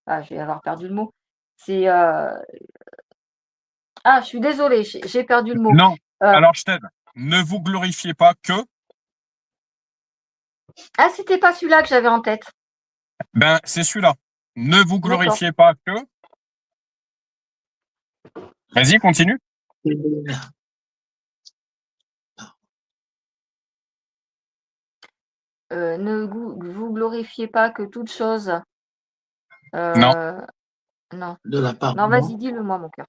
S4: ah, je vais avoir perdu le mot. C'est, je suis désolée, j'ai perdu le mot.
S1: Non.
S4: Heu,
S1: Alors, je t'aide. Ne vous glorifiez pas que.
S4: c'était pas celui-là que j'avais en tête.
S1: Ben, c'est celui-là. Ne vous
S4: D'accord.
S1: glorifiez pas que. Vas-y, continue.
S4: Ne vous glorifiez pas que toute chose,
S1: Non.
S4: heu, non.
S3: De la part
S4: Non,
S3: de moi.
S4: vas-y, dis-le-moi, mon cœur.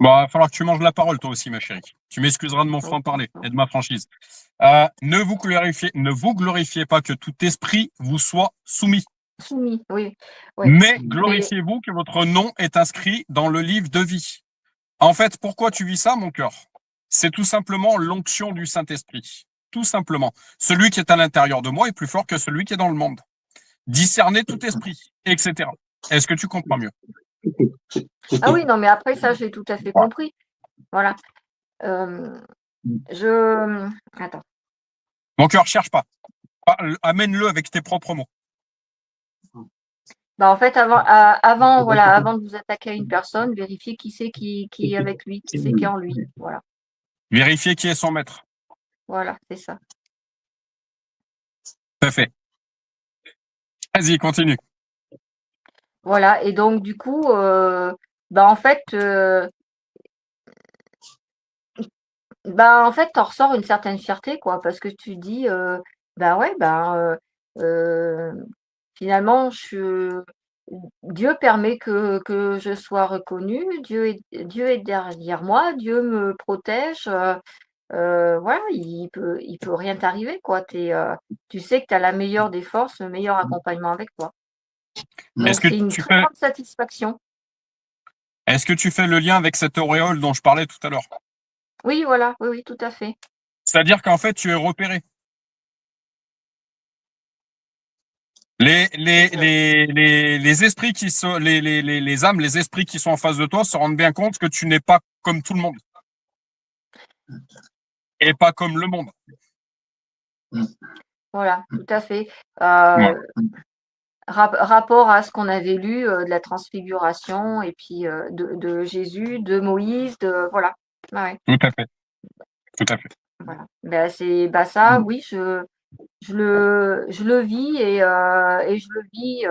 S1: Bon, il va falloir que tu manges la parole, toi aussi, ma chérie. Tu m'excuseras de mon
S4: Oui,
S1: franc-parler
S4: d'accord.
S1: et de ma franchise. Ne vous glorifiez pas que tout esprit vous soit soumis.
S4: Soumis, oui, oui.
S1: Mais
S4: Mais
S1: glorifiez-vous que votre nom est inscrit dans le livre de vie. En fait, pourquoi tu vis ça, mon cœur? C'est tout simplement l'onction du Saint-Esprit. Tout simplement. Celui qui est à l'intérieur de moi est plus fort que celui qui est dans le monde. Discerner tout esprit, etc. Est-ce que tu comprends mieux?
S4: ah oui, non, mais après ça, j'ai tout à fait
S1: Voilà.
S4: compris. Voilà. Je attends.
S1: Mon cœur, cherche pas. Amène-le avec tes propres mots.
S4: Bah, en fait, avant, voilà, avant de vous attaquer à une personne, vérifiez qui c'est qui est avec lui, qui c'est qui est en lui. Voilà,
S1: Vérifier qui est son maître.
S4: voilà, c'est ça.
S1: Tout à fait. Vas-y, continue.
S4: Voilà, et donc du coup, bah en fait, t'en ressors une certaine fierté, quoi, parce que tu dis, bah ouais, finalement, Dieu permet que je sois reconnue, Dieu est derrière moi, Dieu me protège, voilà, il peut rien t'arriver, quoi. Tu sais que tu as la meilleure des forces, le meilleur accompagnement avec toi.
S1: Est-ce
S4: Donc
S1: que
S4: c'est une
S1: tu
S4: très
S1: fais,
S4: grande satisfaction.
S1: est-ce que tu fais le lien avec cette auréole dont je parlais tout à l'heure?
S4: Oui, voilà, oui, oui, tout à fait.
S1: C'est-à-dire qu'en fait, tu es repéré. Les esprits qui sont, les âmes, les esprits qui sont en face de toi se rendent bien compte que tu n'es pas comme tout le monde. Et pas comme le monde.
S4: Voilà, tout à fait.
S1: Voilà.
S4: Rapport à ce qu'on avait lu de la transfiguration et puis de Jésus, de Moïse, voilà. Ouais,
S1: Tout à fait. Tout à fait.
S4: voilà. Ça, oui, je le vis et je le vis.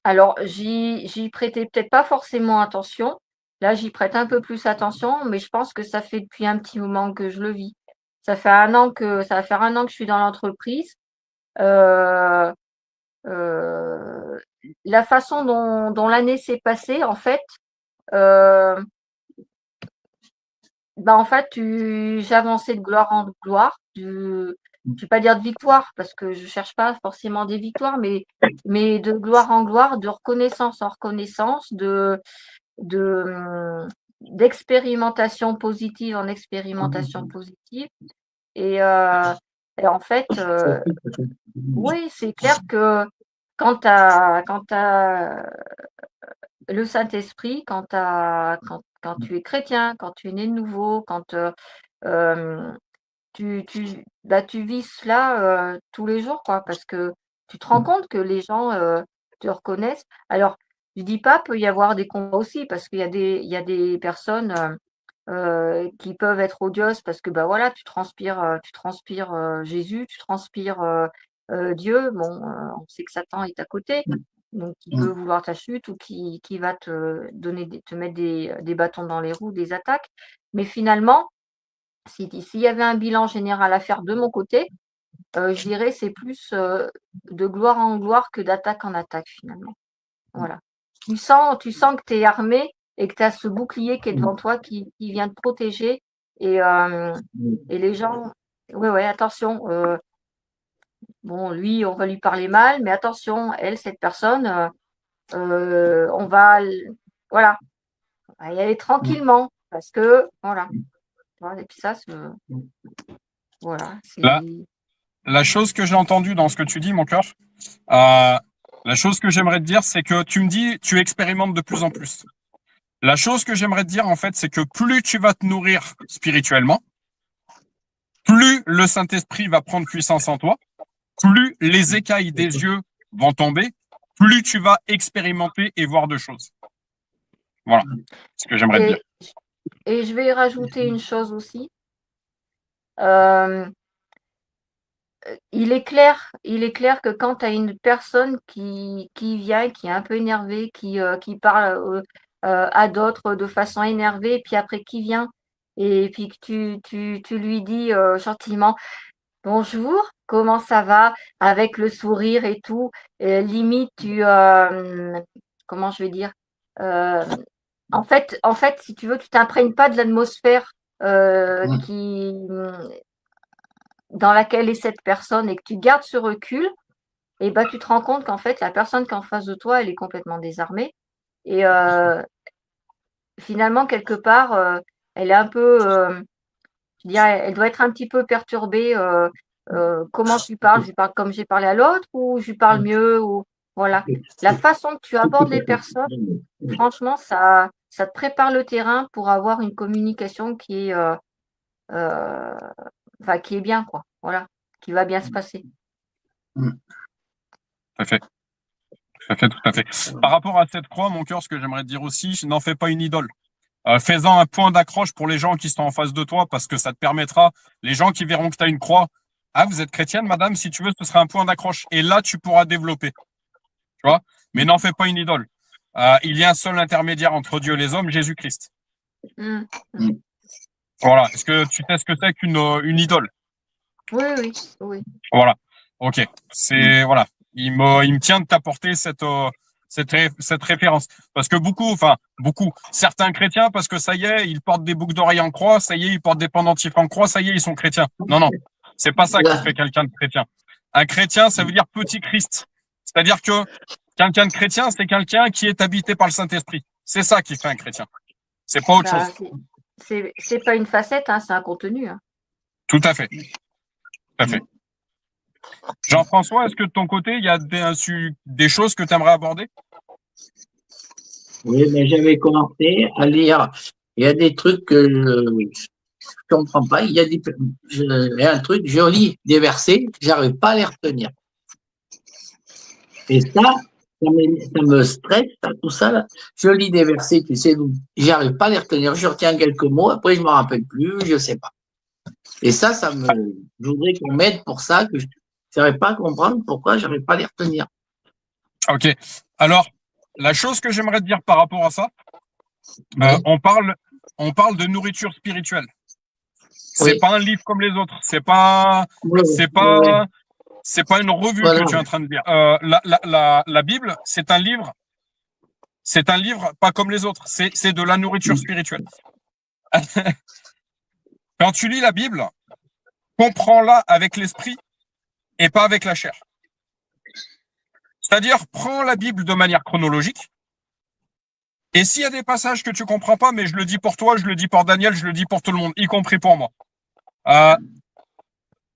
S4: Alors, j'y prêtais peut-être pas forcément attention. Là, j'y prête un peu plus attention, mais je pense que ça fait depuis un petit moment que je le vis. Ça va faire un an que je suis dans l'entreprise. Euh, euh, la façon dont l'année s'est passée, en fait, euh, j'avançais de gloire en gloire. Je vais pas dire de victoire parce que je cherche pas forcément des victoires, mais de gloire en gloire, de reconnaissance en reconnaissance, de d'expérimentation positive en expérimentation positive. Et, euh, et en fait, oui, c'est clair que quand t'as le Saint-Esprit, quand tu es chrétien, quand tu es né de nouveau, quand euh, tu vis cela tous les jours, quoi, parce que tu te rends compte que les gens te reconnaissent. Alors, je dis pas, peut y avoir des combats aussi, parce il y a des personnes qui peuvent être odieuses parce que bah voilà, tu transpires Jésus, tu transpires Dieu. Bon, on sait que Satan est à côté, donc il peut vouloir ta chute ou qui va te mettre des bâtons dans les roues, des attaques. Mais finalement, s'il y avait un bilan général à faire de mon côté, je dirais c'est plus de gloire en gloire que d'attaque en attaque finalement. Voilà. Tu sens que tu es armé et que tu as ce bouclier qui est devant toi qui vient te protéger. Et les gens, ouais, ouais, attention. Bon, lui, on va lui parler mal, mais attention, elle, cette personne, on va, voilà, on va y aller tranquillement parce que, voilà. Et puis ça, voilà,
S1: Là, la chose que j'ai entendue dans ce que tu dis, mon cœur, la chose que j'aimerais te dire, c'est que tu me dis, tu expérimentes de plus en plus. La chose que j'aimerais te dire, en fait, c'est que plus tu vas te nourrir spirituellement, plus le Saint-Esprit va prendre puissance en toi, plus les écailles des yeux vont tomber, plus tu vas expérimenter et voir de choses. Voilà ce que j'aimerais te dire.
S4: Et je vais rajouter une chose aussi. Euh, il est clair que quand tu as une personne qui vient, qui est un peu énervée, qui parle à d'autres de façon énervée, et puis après qui vient, et puis que tu lui dis gentiment bonjour, comment ça va, avec le sourire et tout, limite comment je vais dire, euh, en fait, si tu veux, tu t'imprègnes pas de l'atmosphère dans laquelle est cette personne et que tu gardes ce recul, et bah, tu te rends compte qu'en fait, la personne qui est en face de toi, elle est complètement désarmée. Et finalement, quelque part, elle est un peu, je dirais, elle doit être un petit peu perturbée. Comment je lui parle? Je lui parle comme j'ai parlé à l'autre ou je lui parle mieux ou voilà. La façon que tu abordes les personnes, franchement, ça te prépare le terrain pour avoir une communication euh, qui est bien, quoi. Voilà, qui va bien se passer.
S1: Tout à fait. Tout à fait, tout à fait. Par rapport à cette croix, mon cœur, ce que j'aimerais te dire aussi, n'en fais pas une idole. Fais-en un point d'accroche pour les gens qui sont en face de toi, parce que ça te permettra, les gens qui verront que tu as une croix, ah, vous êtes chrétienne, madame, si tu veux, ce sera un point d'accroche. Et là, tu pourras développer, tu vois. Mais n'en fais pas une idole. Il y a un seul intermédiaire entre Dieu et les hommes, Jésus-Christ.
S4: Mm.
S1: Voilà. Est-ce que tu sais ce que c'est qu'une idole?
S4: Oui, oui, oui.
S1: Voilà. Ok. C'est voilà. Il me tient de t'apporter cette référence parce que beaucoup, certains chrétiens, parce que ça y est, ils portent des boucles d'oreilles en croix, ça y est, ils portent des pendentifs en croix, ça y est, ils sont chrétiens. Non, non, c'est pas ça qui fait quelqu'un de chrétien. Un chrétien, ça veut dire petit Christ. C'est-à-dire que quelqu'un de chrétien, c'est quelqu'un qui est habité par le Saint-Esprit. C'est ça qui fait un chrétien. C'est pas autre chose.
S4: C'est pas une facette, hein, c'est un contenu. Hein.
S1: Tout à fait. Tout à fait. Jean-François, est-ce que de ton côté, il y a des choses que tu aimerais aborder?
S3: Oui, mais j'avais commencé à lire. Il y a des trucs que je ne comprends pas. Il y a un truc, je lis des versets, j'arrive pas à les retenir. Et ça me stresse, tout ça. Là. Je lis des versets, tu sais, j'arrive pas à les retenir. Je retiens quelques mots, après je me rappelle plus, je sais pas. Et ça je voudrais qu'on m'aide pour ça, que je n'arrive pas à comprendre pourquoi j'arrive pas à les retenir.
S1: Ok. Alors, la chose que j'aimerais te dire par rapport à ça, on parle de nourriture spirituelle. C'est pas un livre comme les autres. C'est pas une revue que tu es en train de lire. La Bible, c'est un livre. C'est un livre pas comme les autres. C'est de la nourriture spirituelle. Quand tu lis la Bible, comprends-la avec l'esprit et pas avec la chair. C'est-à-dire, prends la Bible de manière chronologique. Et s'il y a des passages que tu comprends pas, mais je le dis pour toi, je le dis pour Daniel, je le dis pour tout le monde, y compris pour moi.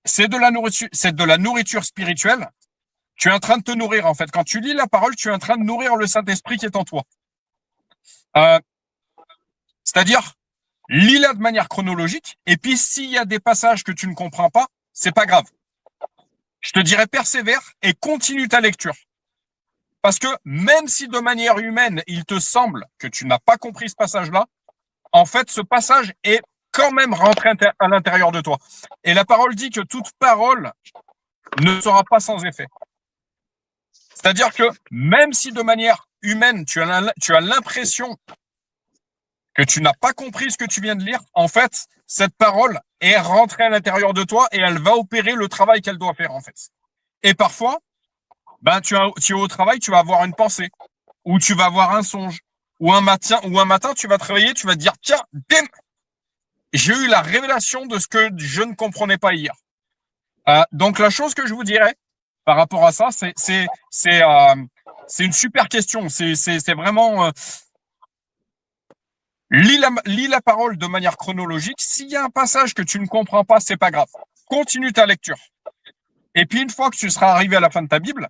S1: C'est de la nourriture spirituelle. Tu es en train de te nourrir, en fait. Quand tu lis la parole, tu es en train de nourrir le Saint-Esprit qui est en toi. C'est-à-dire, lis-la de manière chronologique. Et puis, s'il y a des passages que tu ne comprends pas, c'est pas grave. Je te dirais persévère et continue ta lecture. Parce que même si de manière humaine, il te semble que tu n'as pas compris ce passage-là, en fait, ce passage est quand même rentré à l'intérieur de toi. Et la parole dit que toute parole ne sera pas sans effet. C'est-à-dire que même si de manière humaine, tu as l'impression que tu n'as pas compris ce que tu viens de lire, en fait, cette parole est rentrée à l'intérieur de toi et elle va opérer le travail qu'elle doit faire, en fait. Et parfois, tu es au travail, tu vas avoir une pensée, ou tu vas avoir un songe, ou un matin, tu vas te réveiller, tu vas te dire, tiens, j'ai eu la révélation de ce que je ne comprenais pas hier. Donc la chose que je vous dirais par rapport à ça, c'est une super question. C'est vraiment lis la parole de manière chronologique. S'il y a un passage que tu ne comprends pas, c'est pas grave. Continue ta lecture. Et puis une fois que tu seras arrivé à la fin de ta Bible,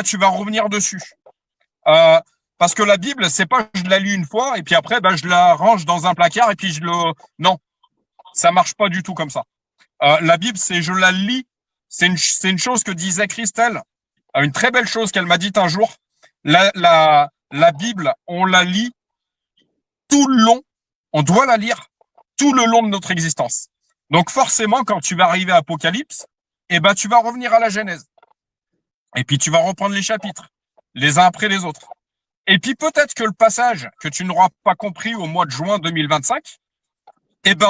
S1: tu vas revenir dessus. Parce que la Bible, c'est pas je la lis une fois et puis après je la range dans un placard et puis non, ça marche pas du tout comme ça. La Bible, c'est je la lis. C'est une chose que disait Christelle, une très belle chose qu'elle m'a dite un jour. La Bible, on la lit tout le long, on doit la lire tout le long de notre existence. Donc forcément, quand tu vas arriver à Apocalypse, tu vas revenir à la Genèse. Et puis tu vas reprendre les chapitres, les uns après les autres. Et puis peut-être que le passage que tu n'auras pas compris au mois de juin 2025,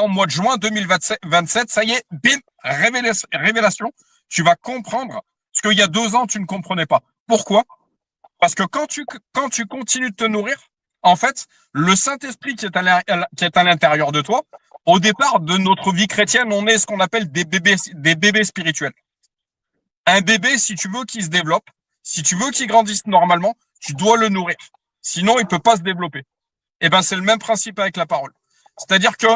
S1: au mois de juin 2027, ça y est, bim, révélation, tu vas comprendre ce qu'il y a 2 ans, tu ne comprenais pas. Pourquoi? Parce que quand tu continues de te nourrir, en fait, le Saint-Esprit qui est à l'intérieur de toi, au départ de notre vie chrétienne, on est ce qu'on appelle des bébés spirituels. Un bébé, si tu veux qu'il se développe, si tu veux qu'il grandisse normalement, tu dois le nourrir. Sinon, il peut pas se développer. C'est le même principe avec la parole. C'est-à-dire que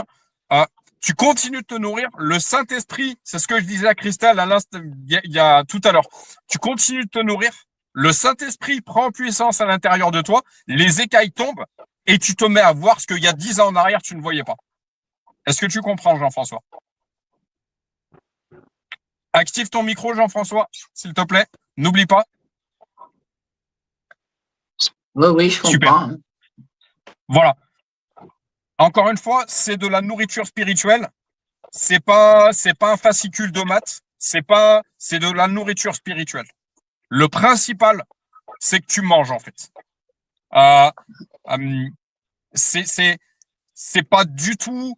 S1: tu continues de te nourrir. Le Saint-Esprit, c'est ce que je disais à Christelle il y a tout à l'heure. Tu continues de te nourrir. Le Saint-Esprit prend puissance à l'intérieur de toi. Les écailles tombent et tu te mets à voir ce qu'il y a 10 ans en arrière, tu ne voyais pas. Est-ce que tu comprends, Jean-François? Active ton micro, Jean-François, s'il te plaît. N'oublie pas.
S3: Oui, oui, je
S1: Super.
S3: comprends.
S1: Voilà. Encore une fois, c'est de la nourriture spirituelle. C'est pas un fascicule de maths. C'est de la nourriture spirituelle. Le principal, c'est que tu manges, en fait. Euh, euh, c'est pas du tout,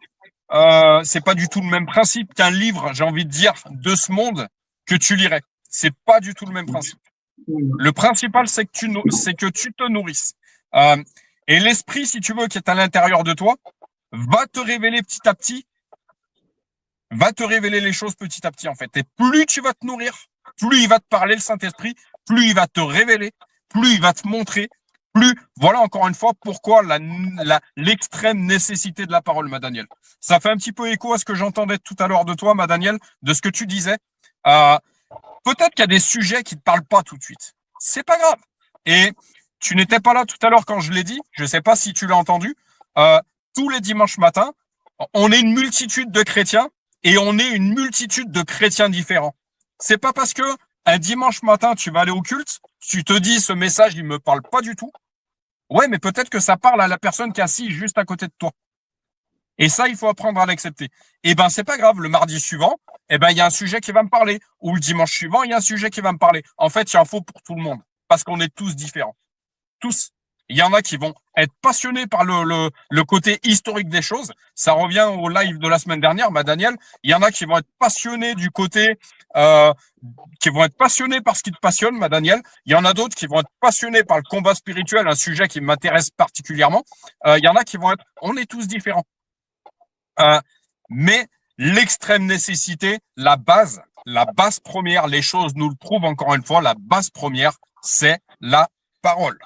S1: c'est pas du tout le même principe qu'un livre, j'ai envie de dire, de ce monde que tu lirais. C'est pas du tout le même principe. Le principal, c'est que tu te nourrisses. Euh, et l'esprit, si tu veux, qui est à l'intérieur de toi, va te révéler petit à petit, va te révéler les choses petit à petit, en fait. Et plus tu vas te nourrir, plus il va te parler, le Saint-Esprit, plus il va te révéler, plus il va te montrer, plus, voilà encore une fois, pourquoi l'extrême nécessité de la parole, ma Daniel. Ça fait un petit peu écho à ce que j'entendais tout à l'heure de toi, ma Daniel, de ce que tu disais. Peut-être qu'il y a des sujets qui ne te parlent pas tout de suite. C'est pas grave. Et tu n'étais pas là tout à l'heure quand je l'ai dit. Je ne sais pas si tu l'as entendu. Tous les dimanches matins, on est une multitude de chrétiens et on est une multitude de chrétiens différents. C'est pas parce que un dimanche matin, tu vas aller au culte, tu te dis ce message, il me parle pas du tout. Ouais, mais peut-être que ça parle à la personne qui est assise juste à côté de toi. Et ça, il faut apprendre à l'accepter. Et ben, c'est pas grave. Le mardi suivant, eh ben, il y a un sujet qui va me parler. Ou le dimanche suivant, il y a un sujet qui va me parler. En fait, il y en faut pour tout le monde. Parce qu'on est tous différents. Tous. Il y en a qui vont être passionnés par le côté historique des choses. Ça revient au live de la semaine dernière, ma Daniel. Il y en a qui vont être passionnés du côté, qui vont être passionnés par ce qui te passionne, ma Daniel. Il y en a d'autres qui vont être passionnés par le combat spirituel, un sujet qui m'intéresse particulièrement. Il y en a qui vont être, on est tous différents. Mais l'extrême nécessité, la base première, les choses nous le prouvent encore une fois, la base première, c'est la parole.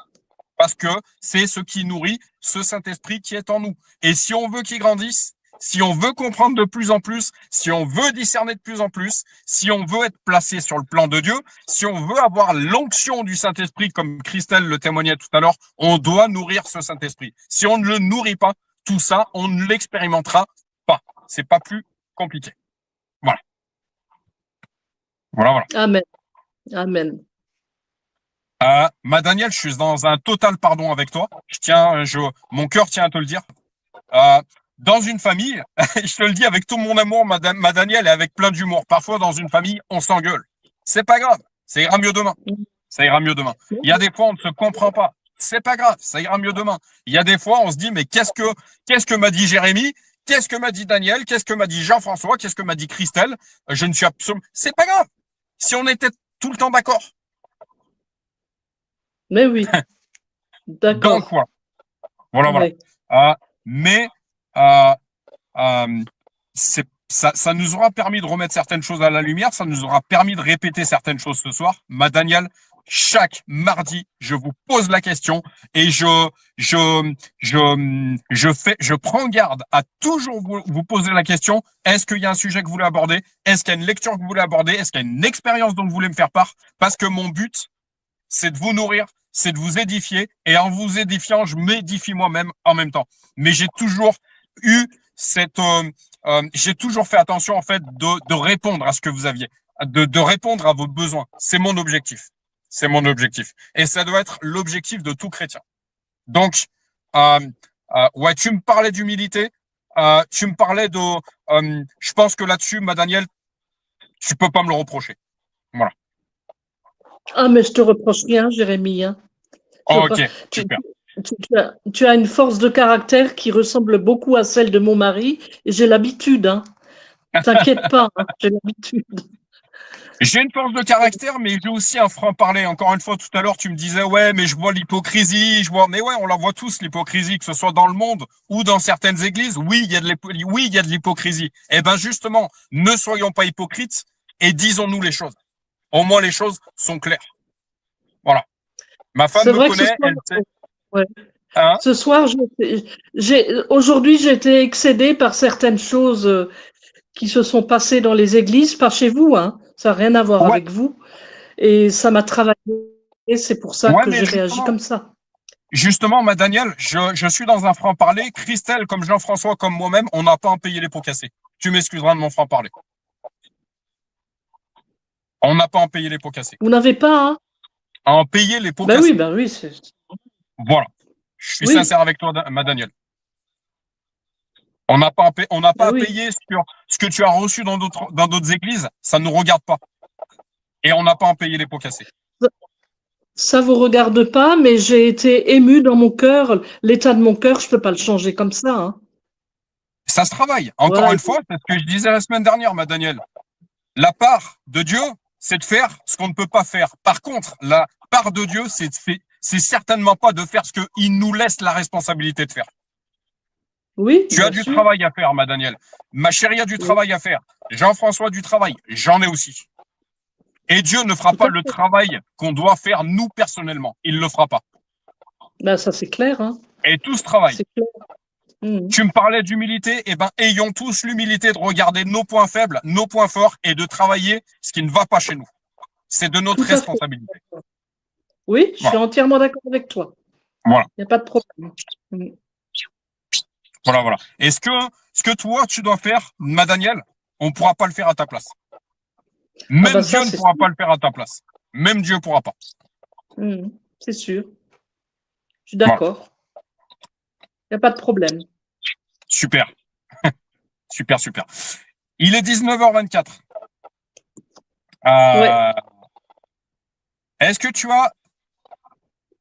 S1: Parce que c'est ce qui nourrit ce Saint-Esprit qui est en nous. Et si on veut qu'il grandisse, si on veut comprendre de plus en plus, si on veut discerner de plus en plus, si on veut être placé sur le plan de Dieu, si on veut avoir l'onction du Saint-Esprit, comme Christelle le témoignait tout à l'heure, on doit nourrir ce Saint-Esprit. Si on ne le nourrit pas, tout ça, on ne l'expérimentera pas. C'est pas plus compliqué. Voilà. Voilà.
S2: Amen. Amen.
S1: Ma Daniel, je suis dans un total pardon avec toi. Mon cœur tient à te le dire. Dans une famille, je te le dis avec tout mon amour, ma Daniel, et avec plein d'humour. Parfois, dans une famille, on s'engueule. C'est pas grave. Ça ira mieux demain. Ça ira mieux demain. Il y a des fois, on ne se comprend pas. C'est pas grave. Ça ira mieux demain. Il y a des fois, on se dit, mais qu'est-ce que m'a dit Jérémy? Qu'est-ce que m'a dit Daniel? Qu'est-ce que m'a dit Jean-François? Qu'est-ce que m'a dit Christelle? Je ne suis absolument, c'est pas grave. Si on était tout le temps d'accord.
S2: Mais oui. D'accord.
S1: Donc, quoi. Voilà.
S2: Oui.
S1: Mais ça nous aura permis de remettre certaines choses à la lumière, ça nous aura permis de répéter certaines choses ce soir. Ma Daniel, chaque mardi, je vous pose la question et je prends garde à toujours vous poser la question. Est-ce qu'il y a un sujet que vous voulez aborder? Est-ce qu'il y a une lecture que vous voulez aborder? Est-ce qu'il y a une expérience dont vous voulez me faire part? Parce que mon but, c'est de vous nourrir, c'est de vous édifier, et en vous édifiant, je m'édifie moi-même en même temps. Mais j'ai toujours eu j'ai toujours fait attention en fait de répondre à ce que vous aviez, de répondre à vos besoins. C'est mon objectif. C'est mon objectif. Et ça doit être l'objectif de tout chrétien. Donc, ouais, tu me parlais d'humilité, tu me parlais je pense que là-dessus, ma Daniel, tu peux pas me le reprocher. Voilà.
S2: Ah, mais je te reproche rien, Jérémy. Hein.
S1: Ok, super.
S2: Tu as une force de caractère qui ressemble beaucoup à celle de mon mari, et j'ai l'habitude. Hein. T'inquiète pas, hein, j'ai l'habitude.
S1: J'ai une force de caractère, mais j'ai aussi un franc-parler. Encore une fois, tout à l'heure, tu me disais, ouais, mais je vois l'hypocrisie, mais ouais, on la voit tous, l'hypocrisie, que ce soit dans le monde ou dans certaines églises. Oui, il y a de l'hypocrisie. Eh ben, justement, ne soyons pas hypocrites et disons-nous les choses. Au moins, les choses sont claires. Voilà. Ma femme me connaît, elle sait.
S2: Ouais.
S1: Hein?
S2: Ce soir, aujourd'hui, j'ai été excédée par certaines choses qui se sont passées dans les églises, pas chez vous, hein. Ça n'a rien à voir avec vous. Et ça m'a travaillé, et c'est pour ça que j'ai réagi comme ça.
S1: Justement, ma Daniel, je suis dans un franc-parler. Christelle, comme Jean-François, comme moi-même, on n'a pas à en payer les pots cassés. Tu m'excuseras de mon franc-parler. On n'a pas à en payer les pots cassés.
S2: Vous n'avez pas, hein?
S1: À en payer les pots cassés.
S2: Oui, oui.
S1: Voilà. Je suis
S2: Oui.
S1: sincère avec toi, ma Daniel. On n'a pas à
S2: Oui.
S1: payer sur ce que tu as reçu dans d'autres églises. Ça ne nous regarde pas. Et on n'a pas à payer les pots cassés.
S2: Ça vous regarde pas, mais j'ai été émue dans mon cœur. L'état de mon cœur, je peux pas le changer comme ça, hein.
S1: Ça se travaille. Encore
S2: Voilà.
S1: une fois, c'est ce que je disais la semaine dernière, ma Daniel. La part de Dieu, c'est de faire ce qu'on ne peut pas faire. Par contre, la part de Dieu, c'est certainement pas de faire ce qu'il nous laisse la responsabilité de faire.
S2: Oui,
S1: Tu as
S2: bien
S1: du
S2: sûr.
S1: travail à faire, ma Daniel. Ma chérie a du
S2: Oui.
S1: travail à faire. Jean-François a du travail. J'en ai aussi. Et Dieu ne fera
S2: Tout
S1: pas
S2: à
S1: le
S2: fait.
S1: travail qu'on doit faire nous personnellement. Il ne le fera pas.
S2: Ben, ça, c'est clair, hein.
S1: Et tout ce travail.
S2: C'est clair. Mhm.
S1: Tu me parlais d'humilité, eh ben, ayons tous l'humilité de regarder nos points faibles, nos points forts et de travailler ce qui ne va pas chez nous. C'est de notre
S2: Tout à fait.
S1: responsabilité.
S2: Oui, je suis
S1: Voilà.
S2: entièrement d'accord avec toi.
S1: Voilà.
S2: Il n'y a pas de problème. Mhm.
S1: Voilà. Et ce que toi, tu dois faire, ma Daniel, on ne pourra pas le faire à ta place. Même
S2: Ah ben
S1: Dieu
S2: ça,
S1: ne
S2: c'est
S1: pourra
S2: sûr.
S1: pas le faire à ta place. Même Dieu ne pourra pas.
S2: Mhm. C'est sûr. Je suis
S1: Voilà.
S2: d'accord. Il n'y a pas de problème.
S1: Super. Super. Il est 19h24.
S2: Ouais.
S1: Est-ce que tu as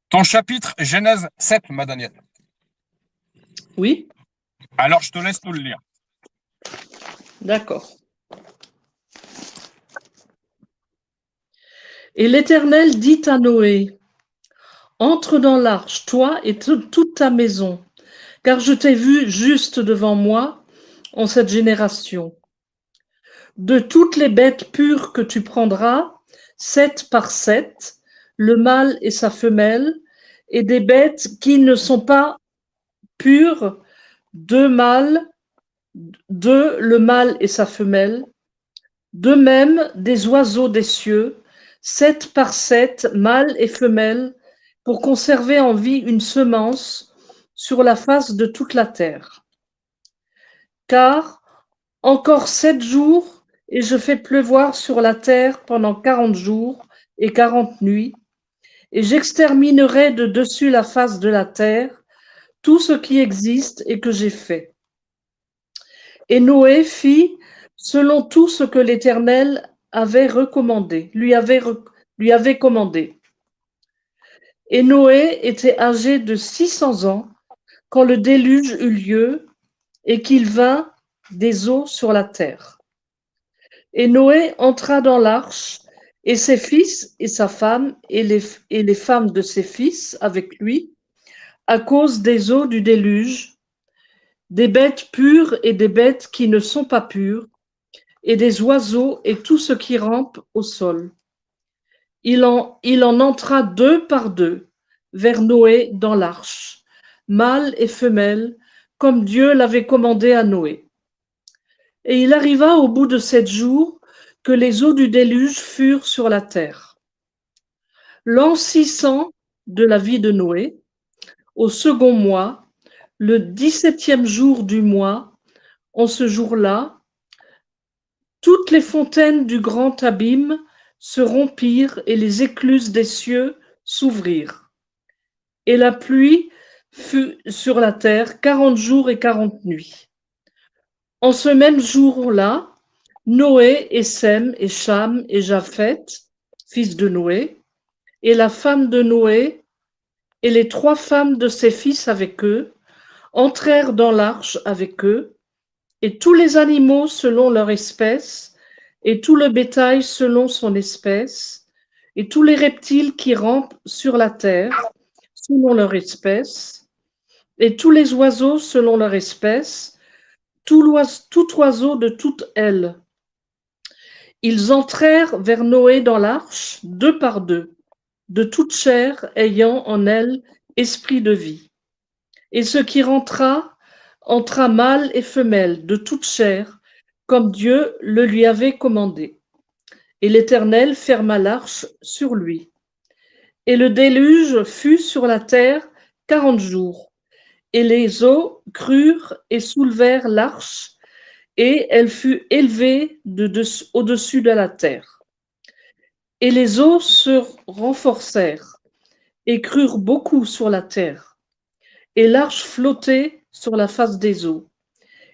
S1: ton chapitre Genèse 7, ma Daniel?
S2: Oui,
S1: Alors, je te laisse nous le lire.
S2: d'accord. Et l'Éternel dit à Noé, entre dans l'arche, toi et toute ta maison, car je t'ai vu juste devant moi en cette génération. De toutes les bêtes pures que tu prendras, 7 par 7, le mâle et sa femelle, et des bêtes qui ne sont pas pures, 2 mâles, 2 le mâle et sa femelle, de même des oiseaux des cieux, 7 par 7, mâles et femelles, pour conserver en vie une semence sur la face de toute la terre. Car encore 7 jours, et je fais pleuvoir sur la terre pendant 40 jours et 40 nuits, et j'exterminerai de dessus la face de la terre tout ce qui existe et que j'ai fait. Et Noé fit selon tout ce que l'Éternel avait recommandé, lui avait commandé. Et Noé était âgé de 600 ans quand le déluge eut lieu et qu'il vint des eaux sur la terre. Et Noé entra dans l'arche, et ses fils et sa femme et les femmes de ses fils avec lui, à cause des eaux du déluge, des bêtes pures et des bêtes qui ne sont pas pures, et des oiseaux et tout ce qui rampe au sol. Il en entra 2 par 2 vers Noé dans l'arche, mâle et femelle, comme Dieu l'avait commandé à Noé. Et il arriva au bout de 7 jours que les eaux du déluge furent sur la terre. L'an 600 de la vie de Noé, au second mois, le 17e jour du mois, en ce jour-là, toutes les fontaines du grand abîme se rompirent et les écluses des cieux s'ouvrirent. Et la pluie fut sur la terre 40 jours et 40 nuits. En ce même jour-là, Noé et Sem et Cham et Japheth, fils de Noé, et la femme de Noé, et les 3 femmes de ses fils avec eux, entrèrent dans l'arche avec eux, et tous les animaux selon leur espèce, et tout le bétail selon son espèce, et tous les reptiles qui rampent sur la terre, selon leur espèce, et tous les oiseaux selon leur espèce, tout oiseau de toute aile. Ils entrèrent vers Noé dans l'arche, 2 par 2, de toute chair ayant en elle esprit de vie. Et ce qui entra mâle et femelle, de toute chair, comme Dieu le lui avait commandé. Et l'Éternel ferma l'arche sur lui. Et le déluge fut sur la terre 40 jours. Et les eaux crurent et soulevèrent l'arche, et elle fut élevée au-dessus de la terre. Et les eaux se renforcèrent, et crurent beaucoup sur la terre. Et l'arche flottait sur la face des eaux.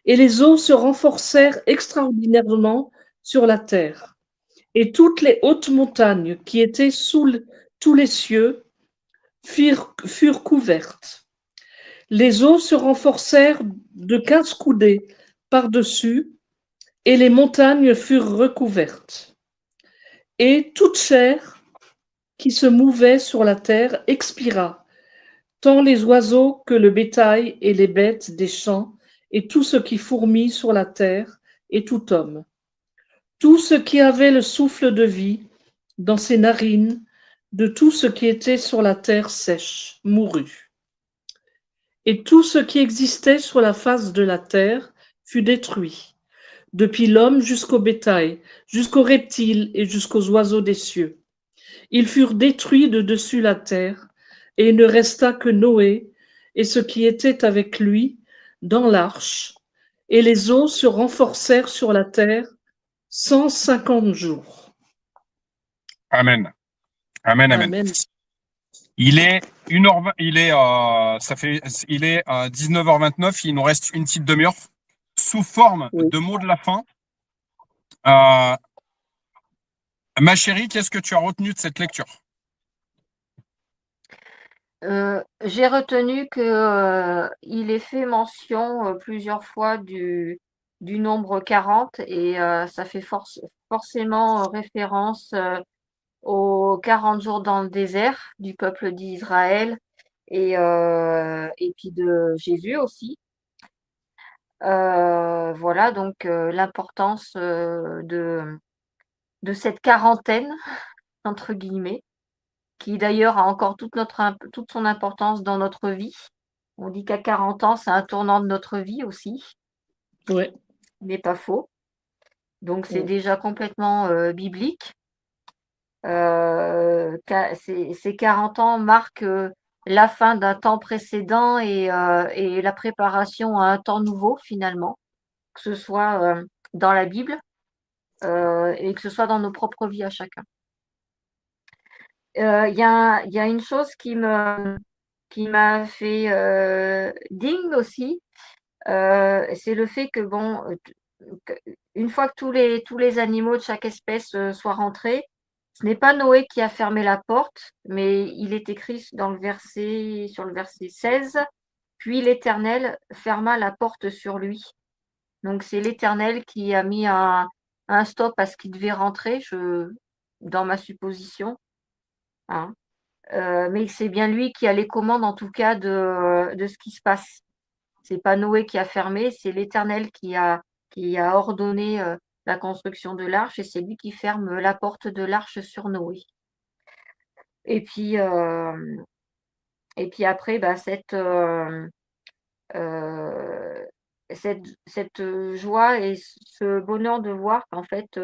S2: Et les eaux se renforcèrent extraordinairement sur la terre. Et toutes les hautes montagnes qui étaient tous les cieux furent couvertes. Les eaux se renforcèrent de 15 coudées par-dessus, et les montagnes furent recouvertes. Et toute chair qui se mouvait sur la terre expira, tant les oiseaux que le bétail et les bêtes des champs, et tout ce qui fourmille sur la terre, et tout homme. Tout ce qui avait le souffle de vie dans ses narines, de tout ce qui était sur la terre sèche, mourut. Et tout ce qui existait sur la face de la terre fut détruit, depuis l'homme jusqu'au bétail, jusqu'aux reptiles et jusqu'aux oiseaux des cieux. Ils furent détruits de dessus la terre, et il ne resta que Noé et ce qui était avec lui dans l'arche, et les eaux se renforcèrent sur la terre 150 jours.
S1: Amen. Amen, amen.
S2: Amen.
S1: Il est 1h20, il est 19h29, il nous reste une petite demi-heure. Sous forme
S2: Oui.
S1: de mots de la fin, ma chérie, qu'est-ce que tu as retenu de cette lecture?
S4: J'ai retenu que il est fait mention plusieurs fois du nombre 40 et ça fait forcément référence aux 40 jours dans le désert du peuple d'Israël et puis de Jésus aussi. Voilà donc l'importance de cette quarantaine entre guillemets, qui d'ailleurs a encore toute son importance dans notre vie. On dit qu'à 40 ans, c'est un tournant de notre vie aussi,
S2: Ouais.
S4: ce n'est pas faux. Donc c'est
S2: Ouais.
S4: déjà complètement biblique. Ces 40 ans marquent la fin d'un temps précédent et la préparation à un temps nouveau finalement, que ce soit dans la Bible et que ce soit dans nos propres vies à chacun. Il y a une chose qui m'a fait ding aussi, c'est le fait que bon, une fois que tous les animaux de chaque espèce soient rentrés, ce n'est pas Noé qui a fermé la porte, mais il est écrit sur le verset 16, puis l'Éternel ferma la porte sur lui. Donc c'est l'Éternel qui a mis un stop à ce qui devait rentrer, dans ma supposition, hein. Mais c'est bien lui qui a les commandes en tout cas de ce qui se passe. C'est pas Noé qui a fermé, c'est l'Éternel qui a ordonné la construction de l'arche et c'est lui qui ferme la porte de l'arche sur Noé. Et puis après, bah, cette joie et ce bonheur de voir qu'en fait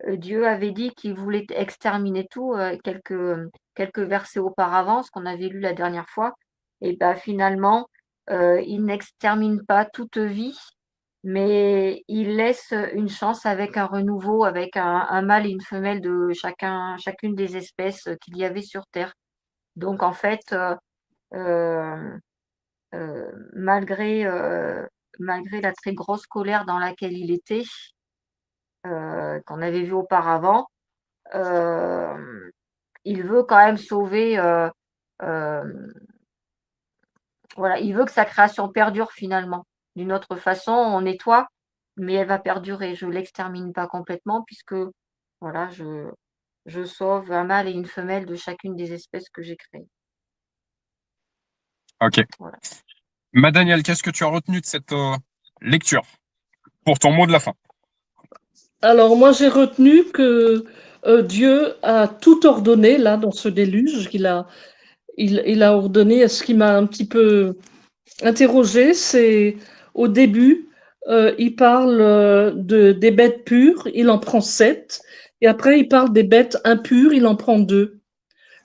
S4: Dieu avait dit qu'il voulait exterminer tout quelques versets auparavant, ce qu'on avait lu la dernière fois. Et bah, finalement, il n'extermine pas toute vie, mais il laisse une chance avec un renouveau, avec un mâle et une femelle de chacune des espèces qu'il y avait sur Terre. Donc en fait, malgré la très grosse colère dans laquelle il était, qu'on avait vu auparavant, il veut quand même sauver, voilà, il veut que sa création perdure finalement. D'une autre façon, on nettoie, mais elle va perdurer. Je ne l'extermine pas complètement puisque voilà, je sauve un mâle et une femelle de chacune des espèces que j'ai créées.
S1: Ok.
S4: Voilà.
S1: Daniel, qu'est-ce que tu as retenu de cette lecture pour ton mot de la fin?
S2: Alors moi j'ai retenu que Dieu a tout ordonné là dans ce déluge. Il a ordonné. Ce qui m'a un petit peu interrogé, c'est au début, il parle des bêtes pures, il en prend 7. Et après, il parle des bêtes impures, il en prend 2.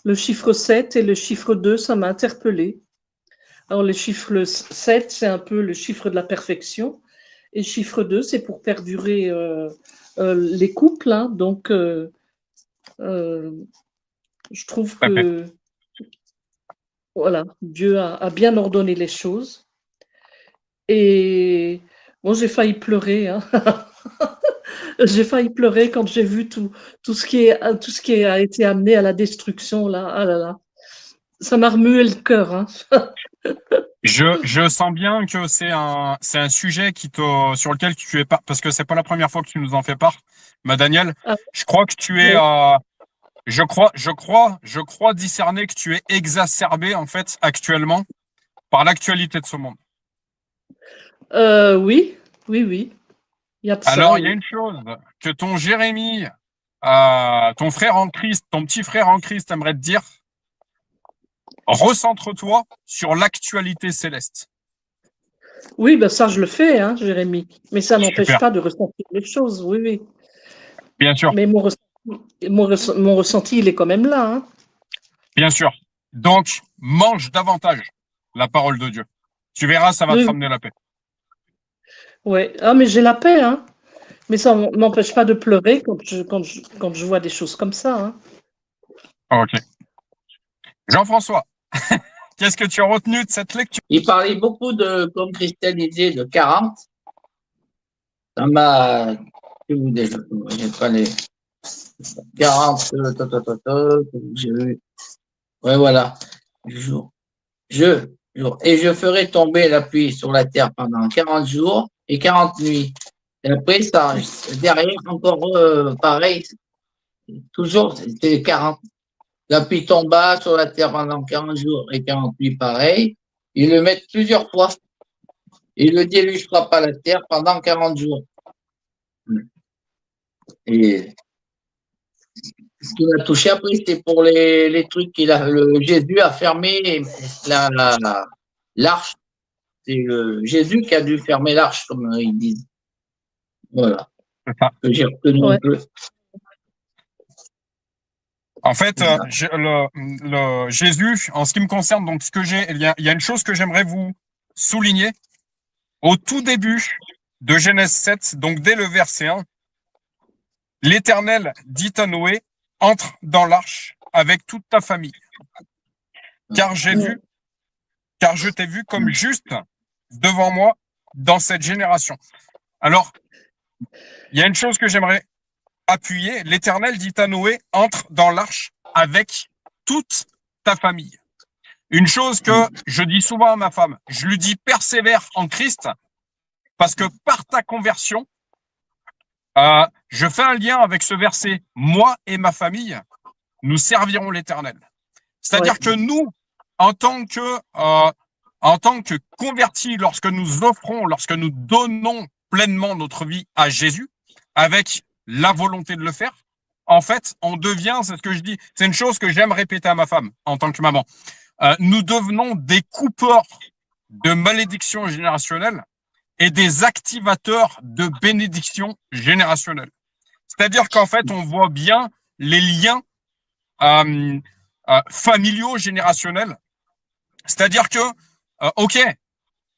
S2: Le chiffre 7 et le chiffre 2, ça m'a interpellé. Alors, le chiffre 7, c'est un peu le chiffre de la perfection. Et le chiffre 2, c'est pour perdurer les couples. Hein. Donc, je trouve que Voilà, Dieu a bien ordonné les choses. Et bon, j'ai failli pleurer, hein. J'ai failli pleurer quand j'ai vu tout ce qui a été amené à la destruction, là. Ah là là. Ça m'a remué le cœur, hein.
S1: Je sens bien que c'est un sujet sur lequel tu es pas, parce que c'est pas la première fois que tu nous en fais part, ma Daniel.
S2: Ah,
S1: Je crois que tu es,
S2: oui.
S1: je crois discerner que tu es exacerbé, en fait, actuellement, par l'actualité de ce monde.
S2: Oui, oui, oui. Il y a de ça,
S1: Alors, il y a
S2: oui.
S1: une chose que ton Jérémie, ton frère en Christ, ton petit frère en Christ aimerait te dire. Recentre-toi sur l'actualité céleste.
S2: Oui, ben ça, je le fais, hein, Jérémie. Mais ça n'empêche
S1: Super,
S2: pas de ressentir les choses, oui, oui.
S1: bien sûr,
S2: Mais mon ressenti, il est quand même là, hein.
S1: bien sûr. Donc, mange davantage la parole de Dieu. Tu verras, ça va te
S2: Oui,
S1: ramener la paix.
S2: ouais. Ah, mais j'ai la paix, hein. Mais ça m'empêche pas de pleurer quand je vois des choses comme ça, hein.
S1: Ok. Jean-François, qu'est-ce que tu as retenu de cette lecture?
S3: Il parlait beaucoup de, comme Christelle disait, de 40. Ça m'a, j'ai pas les 40, j'ai eu, ouais, voilà. Jour. Et je ferai tomber la pluie sur la terre pendant 40 jours et 40 nuits. Et après, ça, derrière, encore pareil, toujours, c'était 40. La pluie tomba sur la terre pendant 40 jours et 40 nuits, pareil. Ils le mettent plusieurs fois. Et le déluge frappa la terre pendant 40 jours. Et ce qui m'a touché après, c'était pour les trucs Jésus a fermé l'arche. C'est Jésus qui a dû fermer l'arche, comme ils disent. Voilà.
S1: C'est ça.
S3: Que j'ai retenu un
S2: Ouais.
S3: peu.
S1: En fait, Jésus, en ce qui me concerne, donc il y a une chose que j'aimerais vous souligner. Au tout début de Genèse 7, donc dès le verset 1, l'Éternel dit à Noé, entre dans l'arche avec toute ta famille, car je t'ai vu comme juste devant moi dans cette génération. Alors, il y a une chose que j'aimerais appuyer. L'Éternel dit à Noé, entre dans l'arche avec toute ta famille. Une chose que je dis souvent à ma femme, je lui dis persévère en Christ, parce que par ta conversion, je fais un lien avec ce verset, moi et ma famille, nous servirons l'Éternel. C'est-à-dire
S2: Ouais.
S1: que nous, en tant que convertis, lorsque nous donnons pleinement notre vie à Jésus, avec la volonté de le faire, en fait, on devient, c'est ce que je dis, c'est une chose que j'aime répéter à ma femme en tant que maman. Nous devenons des coupeurs de malédiction générationnelle et des activateurs de bénédiction générationnelle. C'est-à-dire qu'en fait, on voit bien les liens familiaux, générationnels. C'est-à-dire que, ok,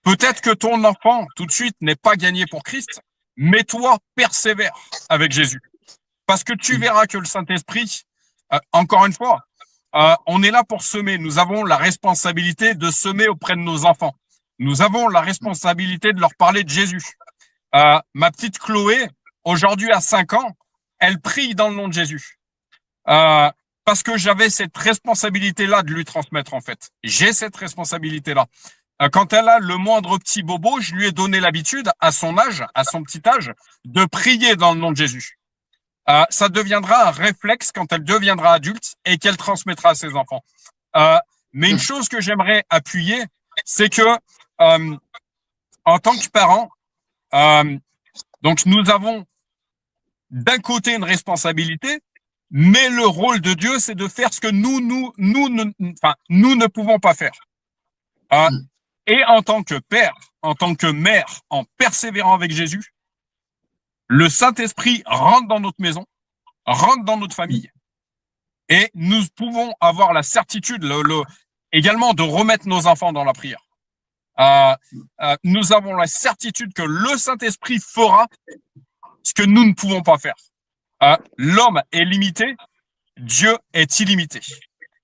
S1: peut-être que ton enfant, tout de suite, n'est pas gagné pour Christ, mais toi, persévère avec Jésus. Parce que tu verras que le Saint-Esprit, encore une fois, on est là pour semer. Nous avons la responsabilité de semer auprès de nos enfants. Nous avons la responsabilité de leur parler de Jésus. Ma petite Chloé, aujourd'hui à 5 ans, elle prie dans le nom de Jésus. Parce que j'avais cette responsabilité-là de lui transmettre, en fait. J'ai cette responsabilité-là. Quand elle a le moindre petit bobo, je lui ai donné l'habitude, à son âge, à son petit âge, de prier dans le nom de Jésus. Ça deviendra un réflexe quand elle deviendra adulte et qu'elle transmettra à ses enfants. Mais une chose que j'aimerais appuyer, c'est que en tant que parent, donc nous avons d'un côté une responsabilité, mais le rôle de Dieu, c'est de faire ce que nous ne pouvons pas faire. Et en tant que père, en tant que mère, en persévérant avec Jésus, le Saint-Esprit rentre dans notre maison, rentre dans notre famille, et nous pouvons avoir la certitude également de remettre nos enfants dans la prière. Nous avons la certitude que le Saint-Esprit fera ce que nous ne pouvons pas faire. L'homme est limité, Dieu est illimité.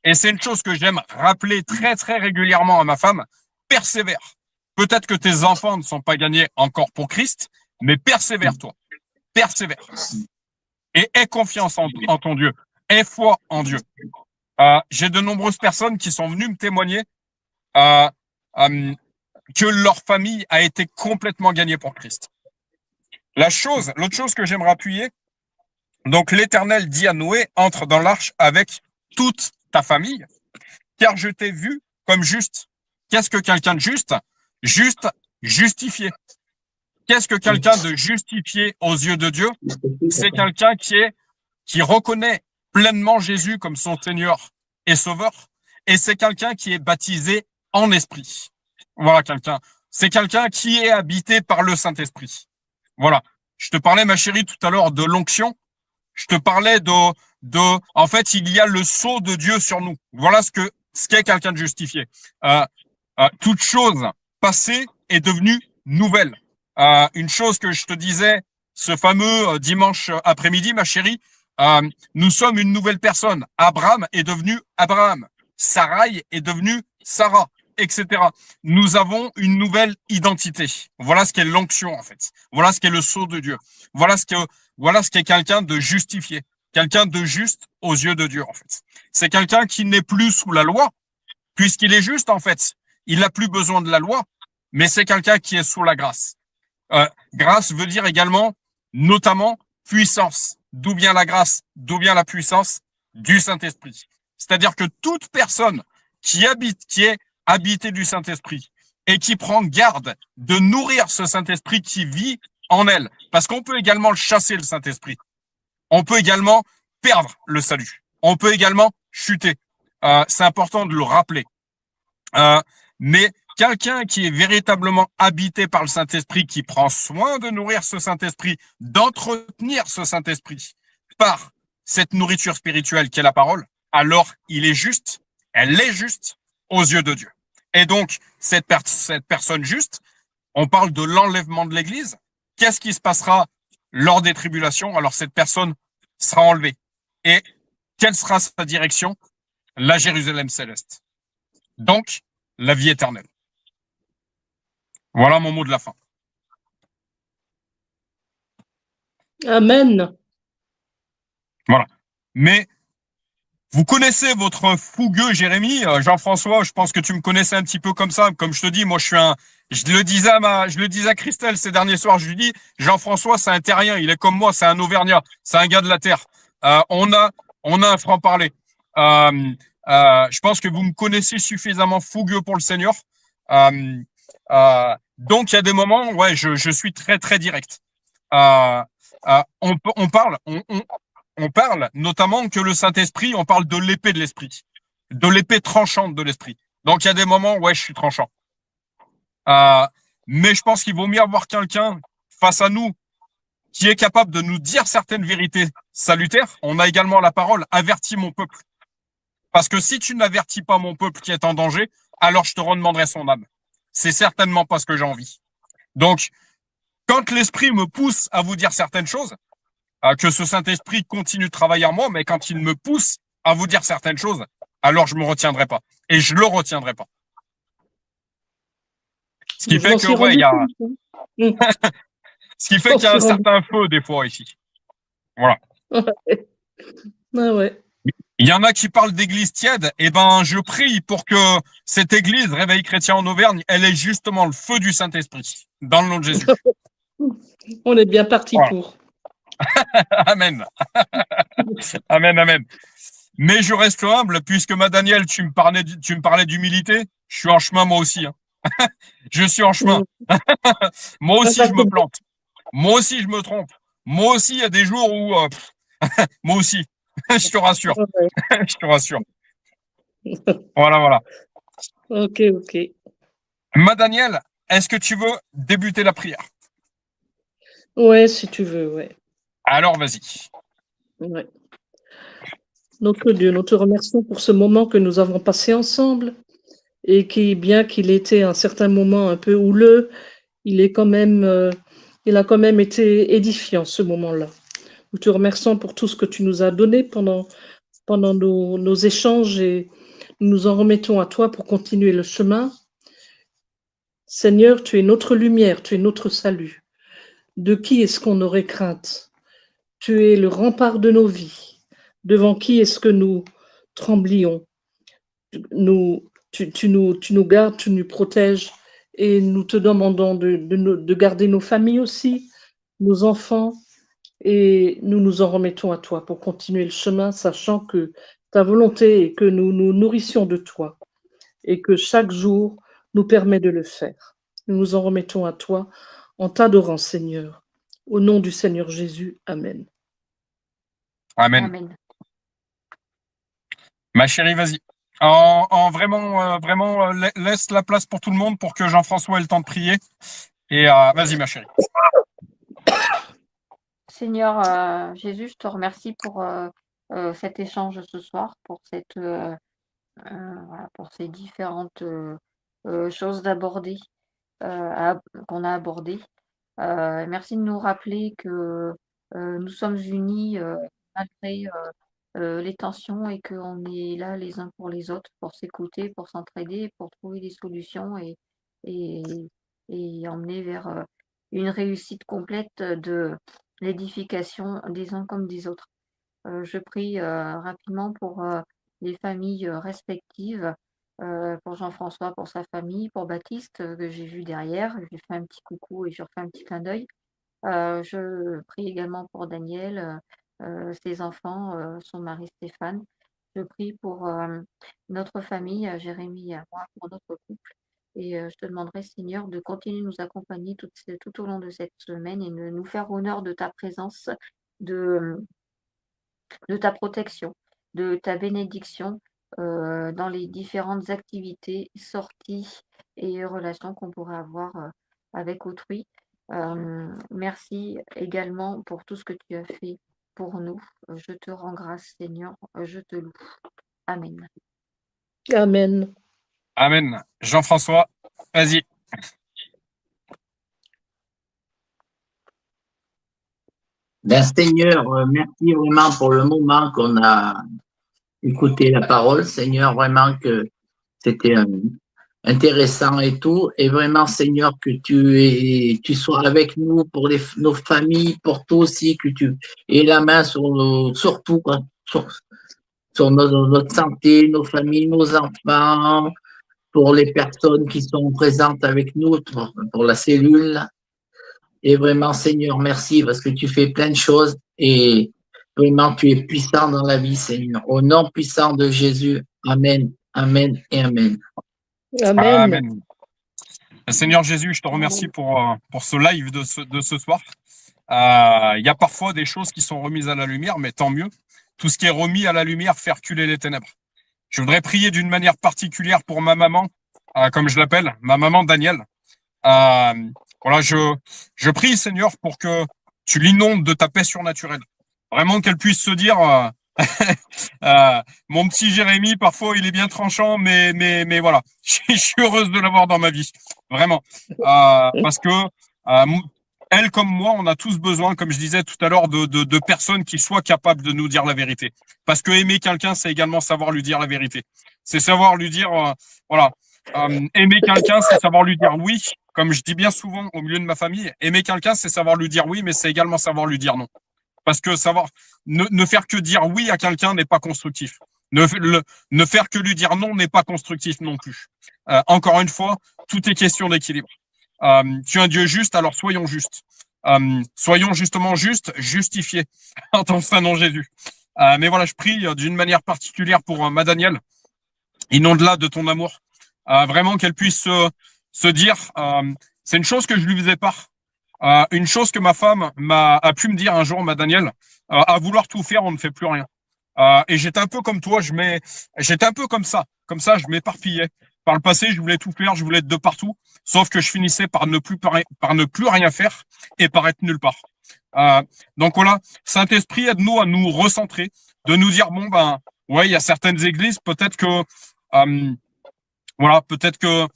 S1: Et c'est une chose que j'aime rappeler très, très régulièrement à ma femme. Persévère. Peut-être que tes enfants ne sont pas gagnés encore pour Christ, mais persévère, toi. Persévère. Et aie confiance en ton Dieu. Aie foi en Dieu. J'ai de nombreuses personnes qui sont venues me témoigner que leur famille a été complètement gagnée pour Christ. L'autre chose que j'aimerais appuyer, donc l'Éternel dit à Noé, entre dans l'arche avec toute ta famille, car je t'ai vu comme juste. Qu'est-ce que quelqu'un de juste? Juste, justifié. Qu'est-ce que quelqu'un de justifié aux yeux de Dieu? C'est quelqu'un qui reconnaît pleinement Jésus comme son Seigneur et Sauveur, et c'est quelqu'un qui est baptisé en esprit. Voilà c'est quelqu'un qui est habité par le Saint-Esprit. Voilà. Je te parlais, ma chérie, tout à l'heure de l'onction. Je te parlais en fait, il y a le sceau de Dieu sur nous. Voilà ce qu'est quelqu'un de justifié. Toute chose passée est devenue nouvelle. Une chose que je te disais, ce fameux dimanche après-midi, ma chérie, nous sommes une nouvelle personne. Abraham est devenu Abraham. Sarai est devenue Sarah, etc. Nous avons une nouvelle identité. Voilà ce qu'est l'onction, en fait. Voilà ce qu'est le sceau de Dieu. Voilà ce qu'est quelqu'un de justifié. Quelqu'un de juste aux yeux de Dieu, en fait. C'est quelqu'un qui n'est plus sous la loi, puisqu'il est juste, en fait. Il n'a plus besoin de la loi, mais c'est quelqu'un qui est sous la grâce. Grâce veut dire également, notamment, puissance. D'où vient la grâce? D'où vient la puissance? Du Saint-Esprit. C'est-à-dire que toute personne qui est habitée du Saint-Esprit et qui prend garde de nourrir ce Saint-Esprit qui vit en elle, parce qu'on peut également le chasser, le Saint-Esprit. On peut également perdre le salut. On peut également chuter. C'est important de le rappeler. Mais quelqu'un qui est véritablement habité par le Saint-Esprit, qui prend soin de nourrir ce Saint-Esprit, d'entretenir ce Saint-Esprit par cette nourriture spirituelle qu'est la parole, alors il est juste, elle est juste aux yeux de Dieu. Et donc, cette personne juste, on parle de l'enlèvement de l'Église. Qu'est-ce qui se passera lors des tribulations? Alors, cette personne sera enlevée. Et quelle sera sa direction? La Jérusalem céleste. Donc, la vie éternelle. Voilà mon mot de la fin.
S2: Amen.
S1: Voilà. Mais vous connaissez votre fougueux Jérémie, Jean-François, je pense que tu me connaissais un petit peu comme ça. Comme je te dis, moi je le disais à Christelle ces derniers soirs, je lui dis, Jean-François, c'est un terrien, il est comme moi, c'est un Auvergnat, c'est un gars de la terre. On a un franc-parler. Je pense que vous me connaissez suffisamment fougueux pour le Seigneur. Donc il y a des moments, ouais, je suis très très direct. On parle notamment que le Saint-Esprit, on parle de l'épée de l'esprit, de l'épée tranchante de l'esprit. Donc il y a des moments, ouais, je suis tranchant. Mais je pense qu'il vaut mieux avoir quelqu'un face à nous qui est capable de nous dire certaines vérités salutaires. On a également la parole, avertis mon peuple. Parce que si tu n'avertis pas mon peuple qui est en danger, alors je te redemanderai son âme. C'est certainement pas ce que j'ai envie. Donc, quand l'esprit me pousse à vous dire certaines choses, que ce Saint-Esprit continue de travailler en moi, mais quand il me pousse à vous dire certaines choses, alors je me retiendrai pas. Et je le retiendrai pas. Ce qui fait que, ouais, il y a, ce qui fait qu'il y a un certain feu des fois ici. Voilà.
S2: Ah ouais.
S1: Il y en a qui parlent d'église tiède. Eh ben, je prie pour que cette église, Réveil chrétien en Auvergne, elle ait justement le feu du Saint-Esprit. Dans le nom de Jésus.
S2: On est bien parti pour.
S1: Amen. Amen, amen. Mais je reste humble puisque, ma Danielle, tu me parlais d'humilité. Je suis en chemin moi aussi. Hein. Je suis en chemin. Moi aussi, je me plante. Moi aussi, je me trompe. Moi aussi, il y a des jours où... moi aussi. Je te rassure. Je te rassure. Voilà, voilà.
S2: Ok.
S1: Ma Danielle, est-ce que tu veux débuter la prière?
S2: Ouais, si tu veux, ouais.
S1: Alors, vas-y.
S2: Ouais. Notre Dieu, nous te remercions pour ce moment que nous avons passé ensemble et qui, bien qu'il était un certain moment un peu houleux, il a quand même été édifiant ce moment-là. Nous te remercions pour tout ce que tu nous as donné pendant pendant nos échanges et nous nous en remettons à toi pour continuer le chemin. Seigneur, tu es notre lumière, tu es notre salut. De qui est-ce qu'on aurait crainte? Tu es le rempart de nos vies. Devant qui est-ce que nous tremblions? Tu nous gardes, tu nous protèges et nous te demandons de garder nos familles aussi, nos enfants, et nous nous en remettons à toi pour continuer le chemin, sachant que ta volonté est que nous nous nourrissions de toi et que chaque jour nous permet de le faire. Nous nous en remettons à toi en t'adorant, Seigneur. Au nom du Seigneur Jésus, Amen.
S1: Amen.
S4: Amen.
S1: Ma chérie, vas-y. Vraiment, laisse la place pour tout le monde pour que Jean-François ait le temps de prier. Et vas-y, ma chérie.
S4: Seigneur Jésus, je te remercie pour cet échange ce soir, pour pour ces différentes choses qu'on a abordées. Merci de nous rappeler que nous sommes unis malgré les tensions et qu'on est là les uns pour les autres, pour s'écouter, pour s'entraider, pour trouver des solutions et, et emmener vers une réussite complète de l'édification des uns comme des autres. Je prie rapidement pour les familles respectives, pour Jean-François, pour sa famille, pour Baptiste, que j'ai vu derrière. Je lui fais un petit coucou et je refais un petit clin d'œil. Je prie également pour Daniel, ses enfants, son mari Stéphane. Je prie pour notre famille, Jérémie et moi, pour notre couple. Et je te demanderai, Seigneur, de continuer de nous accompagner tout au long de cette semaine et de nous faire honneur de ta présence, de, de ta protection, de ta bénédiction dans les différentes activités, sorties et relations qu'on pourrait avoir avec autrui. Merci également pour tout ce que tu as fait pour nous. Je te rends grâce, Seigneur. Je te loue. Amen.
S2: Amen.
S1: Amen. Jean-François, vas-y.
S3: Ben, Seigneur, merci vraiment pour le moment qu'on a écouté la parole. Seigneur, vraiment que c'était intéressant et tout. Et vraiment, Seigneur, que tu sois avec nous pour nos familles, pour tout aussi, que tu aies la main sur tout, quoi, sur notre santé, nos familles, nos enfants, pour les personnes qui sont présentes avec nous, pour la cellule. Et vraiment, Seigneur, merci parce que tu fais plein de choses et vraiment, tu es puissant dans la vie, Seigneur. Au nom puissant de Jésus, Amen, Amen et Amen.
S2: Amen.
S1: Amen. Seigneur Jésus, je te remercie pour ce live de ce soir. Il y a parfois des choses qui sont remises à la lumière, mais tant mieux. Tout ce qui est remis à la lumière fait reculer les ténèbres. Je voudrais prier d'une manière particulière pour ma maman, comme je l'appelle, ma maman Daniel. Voilà, je prie, Seigneur, pour que tu l'inondes de ta paix surnaturelle. Vraiment qu'elle puisse se dire, mon petit Jérémy, parfois il est bien tranchant, mais voilà, je suis heureuse de l'avoir dans ma vie, vraiment, parce que elle comme moi, on a tous besoin, comme je disais tout à l'heure, de personnes qui soient capables de nous dire la vérité. Parce que aimer quelqu'un, c'est également savoir lui dire la vérité. C'est savoir lui dire, voilà, aimer quelqu'un, c'est savoir lui dire oui. Comme je dis bien souvent au milieu de ma famille, aimer quelqu'un, c'est savoir lui dire oui, mais c'est également savoir lui dire non. Parce que ne faire que dire oui à quelqu'un n'est pas constructif. Ne faire que lui dire non n'est pas constructif non plus. Encore une fois, tout est question d'équilibre. Tu es un Dieu juste, alors soyons justes. Soyons justement justes, justifiés en ton saint nom Jésus. Mais voilà, je prie d'une manière particulière pour ma Danielle. Inonde-la de ton amour. Vraiment qu'elle puisse se dire, c'est une chose que je lui faisais part. Une chose que ma femme a pu me dire un jour, ma Danielle, à vouloir tout faire, on ne fait plus rien. Et j'étais un peu comme toi, j'étais un peu comme ça, je m'éparpillais. Par le passé, je voulais tout faire, je voulais être de partout, sauf que je finissais par ne plus rien faire et par être nulle part. Donc voilà, Saint-Esprit, aide-nous à nous recentrer, de nous dire bon ben ouais, il y a certaines églises, peut-être que voilà, peut-être que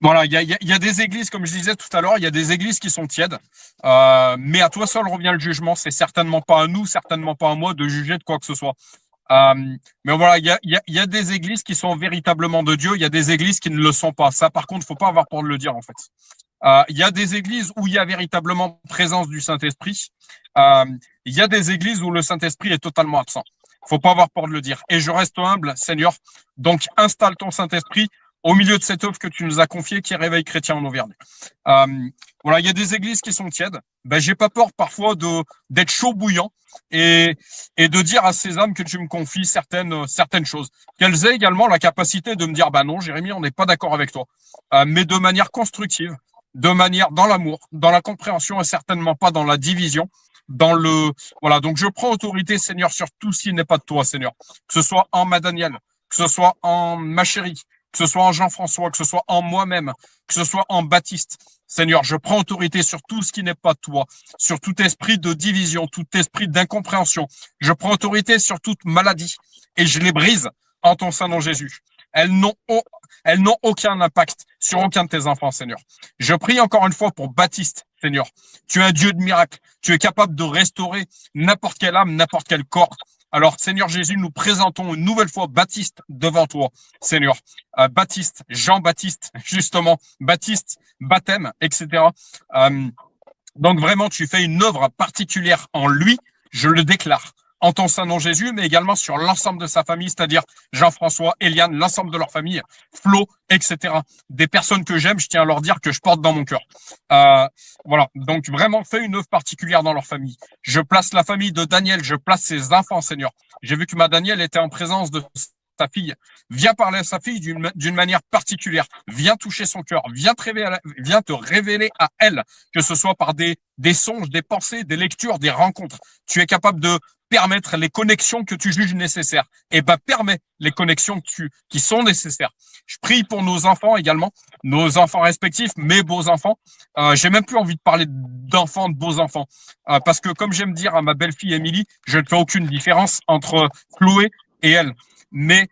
S1: Voilà, il y a des églises, comme je disais tout à l'heure, il y a des églises qui sont tièdes, mais à toi seul revient le jugement. C'est certainement pas à nous, certainement pas à moi de juger de quoi que ce soit. Mais voilà, il y a des églises qui sont véritablement de Dieu, il y a des églises qui ne le sont pas. Ça, par contre, faut pas avoir peur de le dire, en fait. Il y a des églises où il y a véritablement présence du Saint-Esprit. Il y a des églises où le Saint-Esprit est totalement absent. Faut pas avoir peur de le dire. Et je reste humble, Seigneur. Donc, installe ton Saint-Esprit au milieu de cette œuvre que tu nous as confiée, qui est Réveil chrétien en Auvergne. Voilà, il y a des églises qui sont tièdes. Ben, j'ai pas peur parfois d'être chaud bouillant et de dire à ces âmes que tu me confies certaines choses. Qu'elles aient également la capacité de me dire, bah non, Jérémie, on n'est pas d'accord avec toi. Mais de manière constructive, de manière dans l'amour, dans la compréhension et certainement pas dans la division, voilà. Donc je prends autorité, Seigneur, sur tout ce qui n'est pas de toi, Seigneur. Que ce soit en ma Daniel, que ce soit en ma chérie, que ce soit en Jean-François, que ce soit en moi-même, que ce soit en Baptiste. Seigneur, je prends autorité sur tout ce qui n'est pas de toi, sur tout esprit de division, tout esprit d'incompréhension. Je prends autorité sur toute maladie et je les brise en ton Saint nom Jésus. Elles n'ont aucun impact sur aucun de tes enfants, Seigneur. Je prie encore une fois pour Baptiste, Seigneur. Tu es un Dieu de miracles. Tu es capable de restaurer n'importe quelle âme, n'importe quel corps. Alors, Seigneur Jésus, nous présentons une nouvelle fois Baptiste devant toi, Seigneur. Baptiste, Jean-Baptiste, justement, Baptiste, baptême, etc. Donc vraiment, tu fais une œuvre particulière en lui, je le déclare, en ton Saint nom Jésus, mais également sur l'ensemble de sa famille, c'est-à-dire Jean-François, Eliane, l'ensemble de leur famille, Flo, etc. Des personnes que j'aime, je tiens à leur dire que je porte dans mon cœur. Voilà, donc vraiment, fais une œuvre particulière dans leur famille. Je place la famille de Daniel, je place ses enfants, Seigneur. J'ai vu que ma Daniel était en présence de sa fille. Viens parler à sa fille d'une manière particulière. Viens toucher son cœur. Viens te révéler à elle, que ce soit par des songes, des pensées, des lectures, des rencontres. Tu es capable de permettre les connexions que tu juges nécessaires. Et ben, permets les connexions qui sont nécessaires. Je prie pour nos enfants également, nos enfants respectifs, mes beaux-enfants. J'ai même plus envie de parler d'enfants, de beaux-enfants. Parce que comme j'aime dire à ma belle-fille Émilie, je ne fais aucune différence entre Chloé et elle. Mais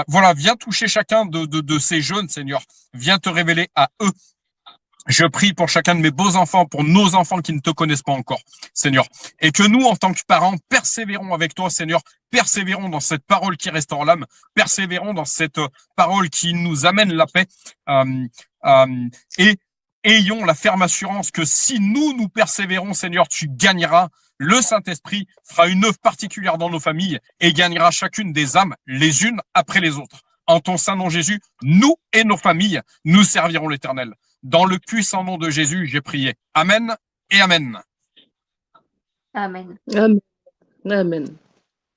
S1: voilà, viens toucher chacun de ces jeunes, Seigneur. Viens te révéler à eux. Je prie pour chacun de mes beaux enfants, pour nos enfants qui ne te connaissent pas encore, Seigneur. Et que nous, en tant que parents, persévérons avec toi, Seigneur. Persévérons dans cette parole qui restaure l'âme. Persévérons dans cette parole qui nous amène la paix. Et ayons la ferme assurance que si nous persévérons, Seigneur, tu gagneras. Le Saint-Esprit fera une œuvre particulière dans nos familles et gagnera chacune des âmes les unes après les autres. En ton Saint nom Jésus, nous et nos familles, nous servirons l'Éternel. Dans le puissant nom de Jésus, j'ai prié. Amen et Amen.
S4: Amen.
S2: Amen. Amen.